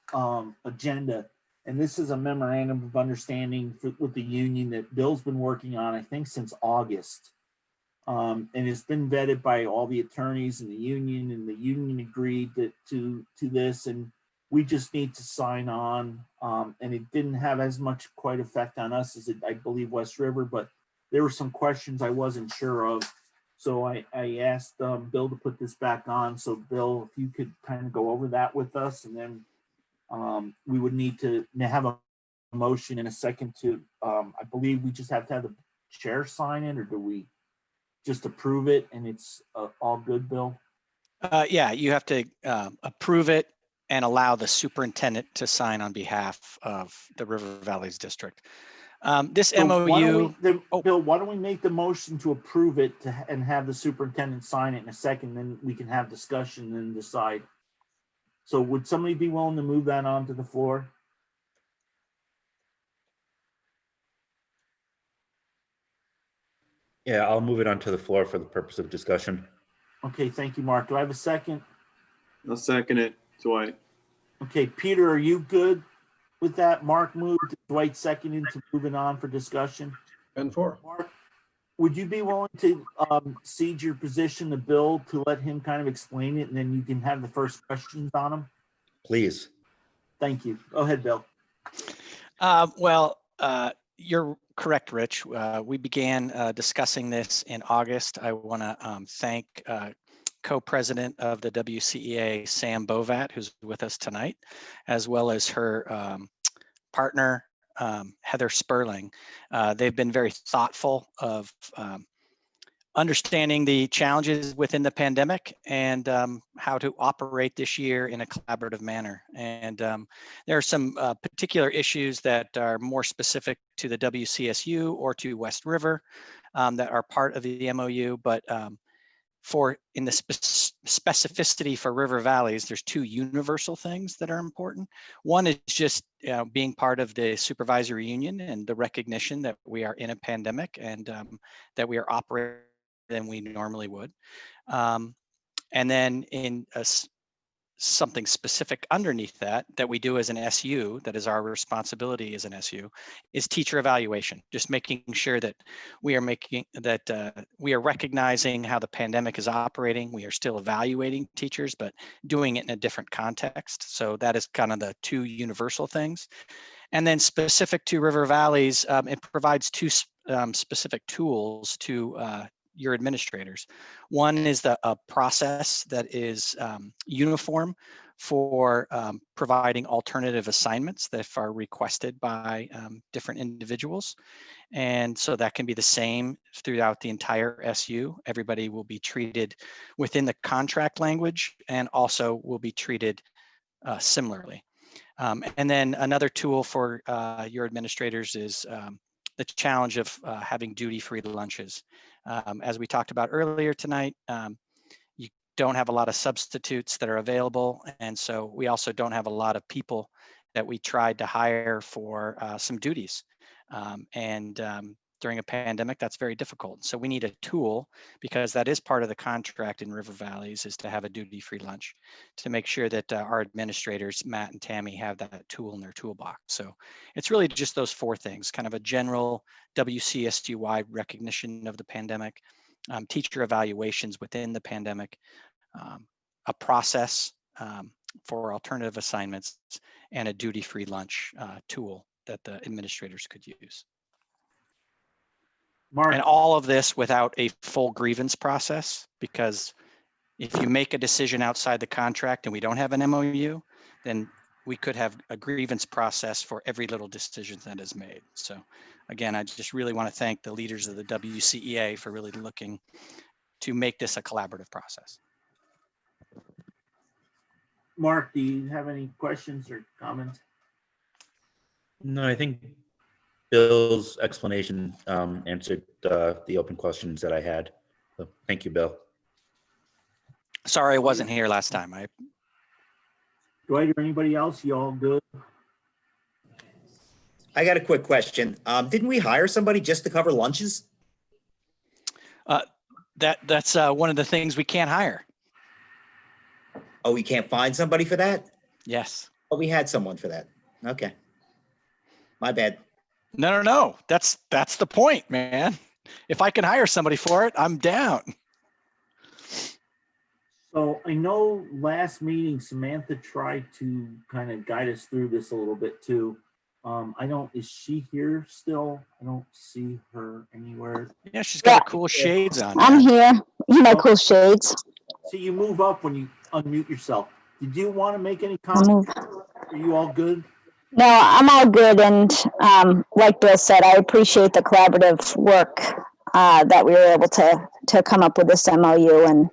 agenda, and this is a memorandum of understanding with the union that Bill's been working on, I think, since August. And it's been vetted by all the attorneys in the union, and the union agreed to this, and we just need to sign on. And it didn't have as much quite effect on us as I believe West River, but there were some questions I wasn't sure of. So I asked Bill to put this back on. So Bill, if you could kind of go over that with us, and then we would need to have a motion in a second to, I believe we just have to have the chair sign it, or do we just approve it and it's all good, Bill? Yeah, you have to approve it and allow the superintendent to sign on behalf of the River Valleys District. This So MOU. Bill, why don't we make the motion to approve it and have the superintendent sign it in a second, then we can have discussion and decide. So would somebody be willing to move that onto the floor? Yeah, I'll move it onto the floor for the purpose of discussion. Okay, thank you, Mark. Do I have a second? I'll second it, Dwight. Okay, Peter, are you good with that? Mark moved, Dwight seconded to moving on for discussion. 10-4. Mark, would you be willing to cede your position to Bill to let him kind of explain it, and then you can have the first questions on him? Please. Thank you. Go ahead, Bill. You're correct, Rich. We began discussing this in August. I want to thank co-president of the WCEA, Sam Bovat, who's with us tonight, as well as her partner, Heather Sperling. They've been very thoughtful of understanding the challenges within the pandemic and how to operate this year in a collaborative manner. And there are some particular issues that are more specific to the WCSU or to West River that are part of the MOU, but in the specificity for River Valleys, there's two universal things that are important. One is just being part of the supervisory union and the recognition that we are in a pandemic and that we are operating than we normally would. And then in something specific underneath that we do as an SU, that is our responsibility as an SU, is teacher evaluation. Just making sure that we are recognizing how the pandemic is operating. We are still evaluating teachers, but doing it in a different context. So that is kind of the two universal things. And then specific to River Valleys, it provides two specific tools to your administrators. One is a process that is uniform for providing alternative assignments that are requested by different individuals. And so that can be the same throughout the entire SU. Everybody will be treated within the contract language and also will be treated similarly. And then another tool for your administrators is the challenge of having duty-free lunches. As we talked about earlier tonight, you don't have a lot of substitutes that are available. And so we also don't have a lot of people that we tried to hire for some duties. During a pandemic, that's very difficult. So we need a tool, because that is part of the contract in River Valleys, is to have a duty-free lunch, to make sure that our administrators, Matt and Tammy, have that tool in their toolbox. So it's really just those four things: kind of a general WCSU-wide recognition of the pandemic, teacher evaluations within the pandemic, a process for alternative assignments, and a duty-free lunch tool that the administrators could use. Mark. And all of this without a full grievance process, because if you make a decision outside the contract and we don't have an MOU, then we could have a grievance process for every little decision that is made. So again, I just really want to thank the leaders of the WCEA for really looking to make this a collaborative process. Mark, do you have any questions or comments? No, I think Bill's explanation answered the open questions that I had. So thank you, Bill. Sorry, I wasn't here last time. Dwight or anybody else? You all good? I got a quick question. Didn't we hire somebody just to cover lunches? That's one of the things we can't hire. Oh, we can't find somebody for that? Yes. Oh, we had someone for that. Okay. My bad. No. That's the point, man. If I can hire somebody for it, I'm down. So I know last meeting Samantha tried to kind of guide us through this a little bit too. Is she here still? I don't see her anywhere. Yeah, she's got her cool shades on. I'm there. here. You know, cool shades. So you move up when you unmute yourself. Did you want to make any I comments? move. Are you all good? No, I'm all good. And like Bill said, I appreciate the collaborative work that we were able to come up with this MOU. And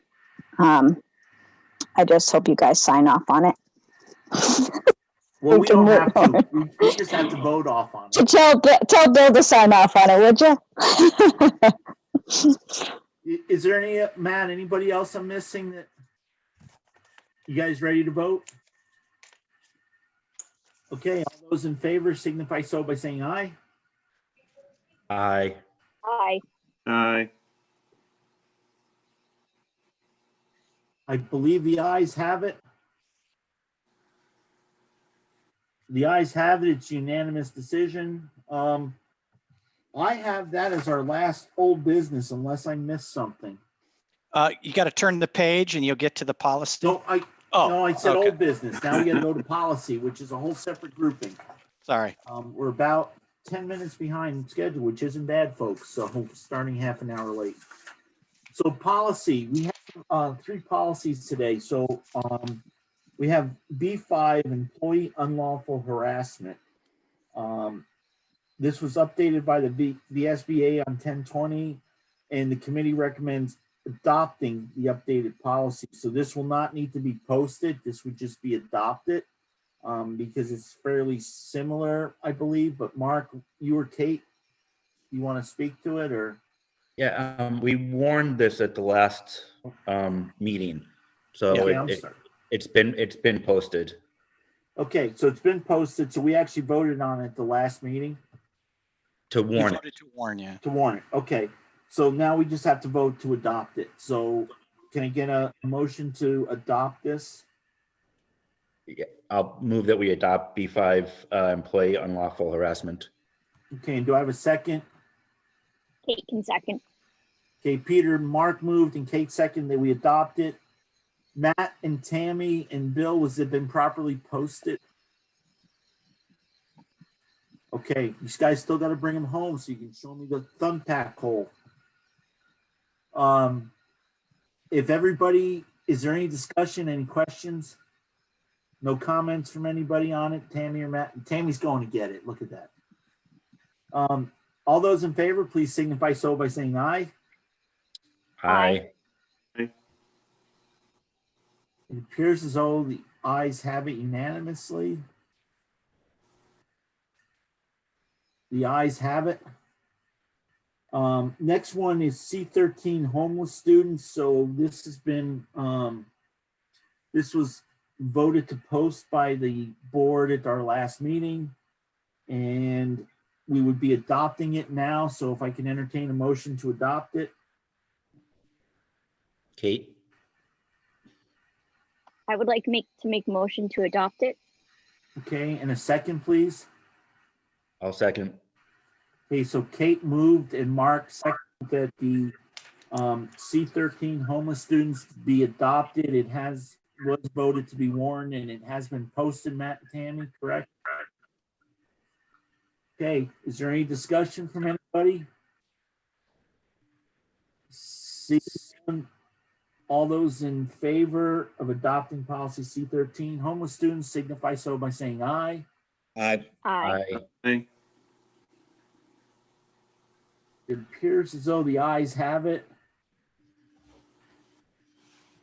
I just hope you guys sign off on it. Well, we don't have to. We just have to vote off on it. Tell Bill to sign off on it, would you? Is there Matt, anybody else I'm missing that? You guys ready to vote? Okay, all those in favor signify so by saying aye. Aye. Aye. Aye. I believe the ayes have it. The ayes have it. It's unanimous decision. I have that as our last old business unless I missed something. You got to turn the page and you'll get to the policy. No, I said okay. old business. Now we got to go to policy, which is a whole separate grouping. Sorry. We're about 10 minutes behind schedule, which isn't bad, folks. So starting half an hour late. So policy, we have 3 policies today. So we have B5, employee unlawful harassment. This was updated by the VSBA on 10/20, and the committee recommends adopting the updated policy. So this will not need to be posted. This would just be adopted because it's fairly similar, I believe. But Mark, you or Kate, you want to speak to it or? Yeah, we warned this at the last meeting, so Okay, it's been posted. Okay, so it's been posted. So we actually voted on it the last meeting. To warn it. Voted to warn you. To warn it. Okay, so now we just have to vote to adopt it. So can I get a motion to adopt this? Yeah, I'll move that we adopt B5, employee unlawful harassment. Okay, and do I have a second? Kate can second. Okay, Peter, Mark moved and Kate seconded that we adopt it. Matt and Tammy and Bill, was it been properly posted? Okay, you guys still got to bring them home so you can show me the thumbtack hole. If everybody, is there any discussion, any questions? No comments from anybody on it, Tammy or Matt? Tammy's going to get it. Look at that. All those in favor, please signify so by saying aye. Aye. It appears as though the ayes have it unanimously. The ayes have it. Next one is C13 homeless students. So this has been, this was voted to post by the board at our last meeting, and we would be adopting it now. So if I can entertain a motion to adopt it. Kate? I would like to make motion to adopt it. Okay, and a second, please. I'll second. Okay, so Kate moved and Mark seconded that the C13 homeless students be adopted. It was voted to be warned and it has been posted, Matt and Tammy, correct? Okay, is there any discussion from anybody? See, all those in favor of adopting policy C13 homeless students signify so by saying aye. Aye. Aye. Aye. It appears as though the ayes have it.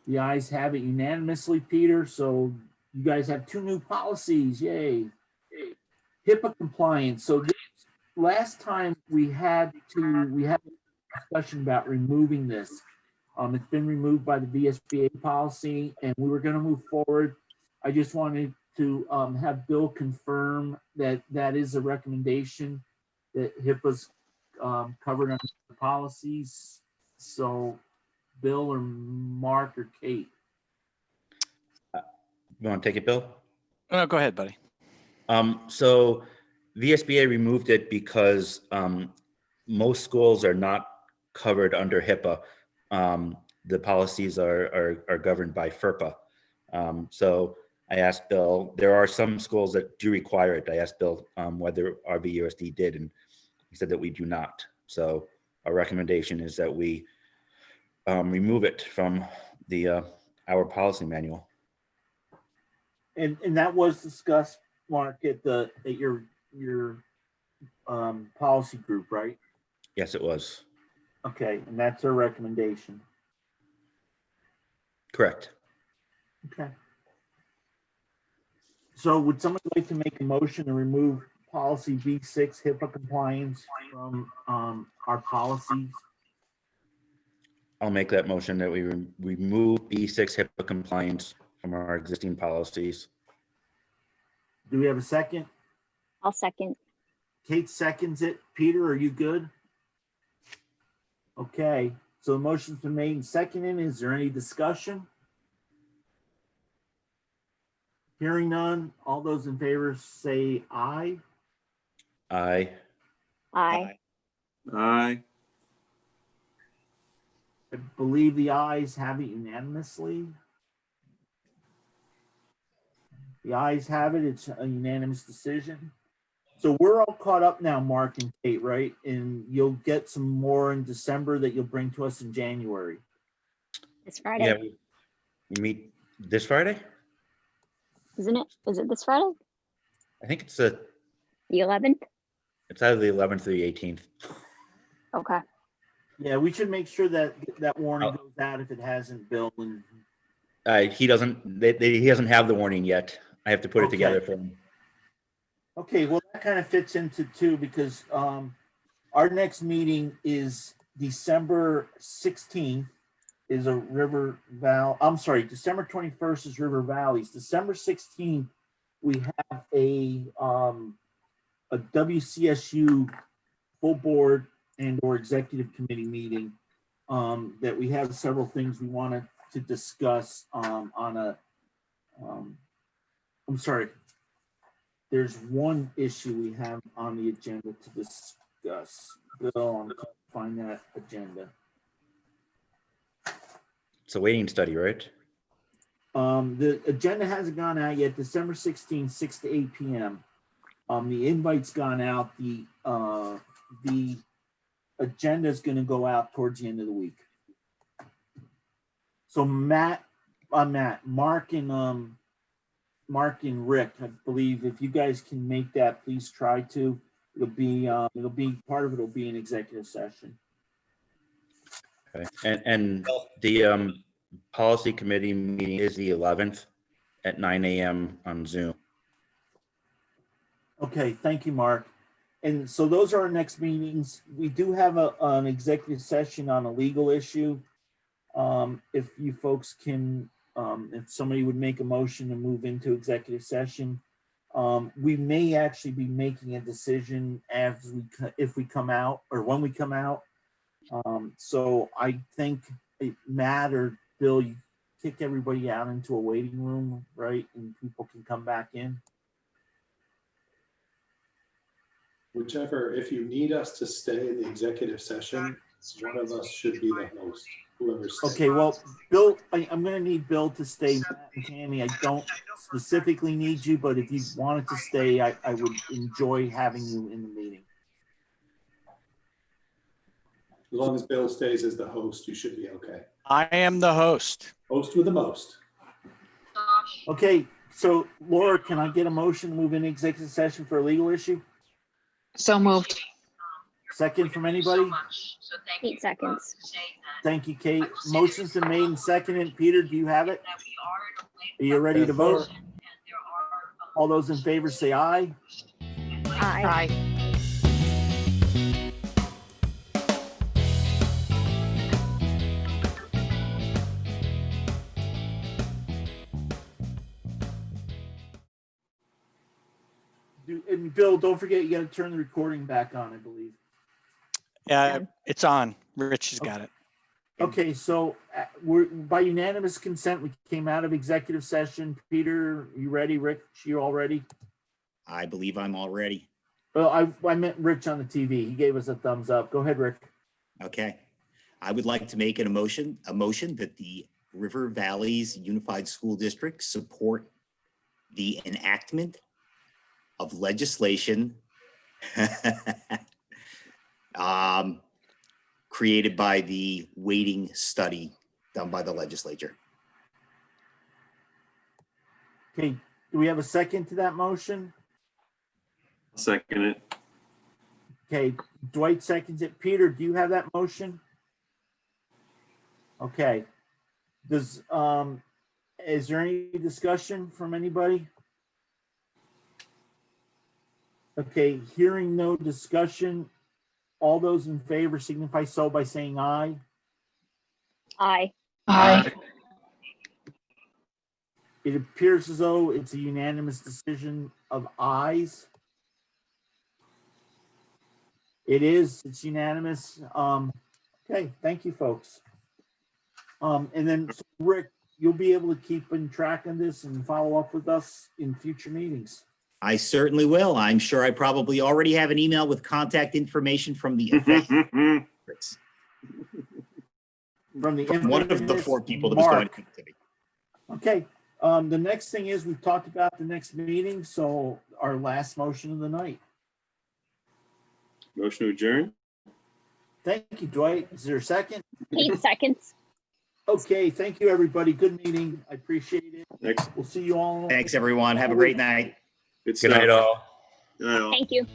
The ayes have it unanimously, Peter. So you guys have 2 new policies. Yay. HIPAA compliance. So last time we had a discussion about removing this. It's been removed by the VSBA policy and we were gonna move forward. I just wanted to have Bill confirm that that is a recommendation that HIPAA's covered under the policies. So Bill or Mark or Kate? You want to take it, Bill? Oh, go ahead, buddy. So VSBA removed it because most schools are not covered under HIPAA. The policies are governed by FERPA. So I asked Bill, there are some schools that do require it. I asked Bill whether RVUSD did, and he said that we do not. So our recommendation is that we remove it from the our policy manual. And that was discussed, Mark, at your policy group, right? Yes, it was. Okay, and that's our recommendation. Correct. Okay. So would somebody like to make a motion to remove policy B6 HIPAA compliance from our policies? I'll make that motion that we remove B6 HIPAA compliance from our existing policies. Do we have a second? I'll second. Kate seconds it. Peter, are you good? Okay, so the motion's been made and seconded. Is there any discussion? Hearing none, all those in favor say aye. Aye. Aye. Aye. I believe the ayes have it unanimously. The ayes have it. It's a unanimous decision. So we're all caught up now, Mark and Kate, right? And you'll get some more in December that you'll bring to us in January. It's Friday, Yeah, we meet this Friday. isn't it? Is it this Friday? I think it's The 11th? it's either the 11th or the 18th. Okay. Yeah, we should make sure that that warning goes out if it hasn't, Bill. And He doesn't. He doesn't have the warning yet. I have to put it Okay. together for him. okay, well, that kind of fits into two because our next meeting is December 16th is a River Valley. I'm sorry, December 21st is River Valley's. December 16th, we have a WCSU full board and or executive committee meeting that we have several things we wanted to discuss on a, I'm sorry. There's one issue we have on the agenda to discuss. Bill, I'm trying to find that agenda. It's a waiting study, right? The agenda hasn't gone out yet. December 16th, 6 to 8 p.m. The invite's gone out. The agenda is going to go out towards the end of the week. So Mark and Rick, I believe if you guys can make that, please try to. It'll be part of it will be an executive session. Okay. And the policy committee meeting is the 11th at 9 a.m. on Zoom. Okay, thank you, Mark. And so those are our next meetings. We do have an executive session on a legal issue. If you folks can, if somebody would make a motion to move into executive session, we may actually be making a decision if we come out or when we come out. So I think Matt or Bill, you kick everybody out into a waiting room, right? And people can come back in. Whichever, if you need us to stay in the executive session, one of us should be the host, whoever's. Okay, well, Bill, I'm gonna need Bill to stay. Matt and Tammy, I don't specifically need you, but if you wanted to stay, I would enjoy having you in the meeting. As long as Bill stays as the host, you should be okay. I am the host. Host with the most. Okay, so Laura, can I get a motion to move into executive session for a legal issue? So moved. Second from anybody? 8 seconds. Thank you, Kate. Motion's been made and seconded. Peter, do you have it? Are you ready to vote? All those in favor say aye. Aye. Aye. and Bill, don't forget, you gotta turn the recording back on, I believe. Yeah, it's on. Rich has got it. Okay, so we're, by unanimous consent, we came out of executive session. Peter, you ready? Rich, you all ready? I believe I'm all ready. Well, I meant Rich on the TV. He gave us a thumbs up. Go ahead, Rick. Okay. I would like to make a motion that the River Valleys Unified School District support the enactment of legislation created by the weighting study done by the legislature. Okay, do we have a second to that motion? Second it. Okay, Dwight seconds it. Peter, do you have that motion? Okay. Does, is there any discussion from anybody? Okay, hearing no discussion, all those in favor signify so by saying aye. Aye. Aye. It appears as though it's a unanimous decision of ayes. It is, it's unanimous. Okay, thank you, folks. And then so Rick, you'll be able to keep in track of this and follow up with us in future meetings. I certainly will. I'm sure I probably already have an email with contact information from the From one of the 4 people that was going to be. Okay, the next thing is we've talked about the next meeting, so our last motion of the night. Motion to adjourn? Thank you, Dwight. Is there a second? 8 seconds. Okay, thank you, everybody. Good meeting. I appreciate it. Next. We'll see you all. Thanks, everyone. Have a great night. Good Good night, stuff. all. Good night, all. Thank you.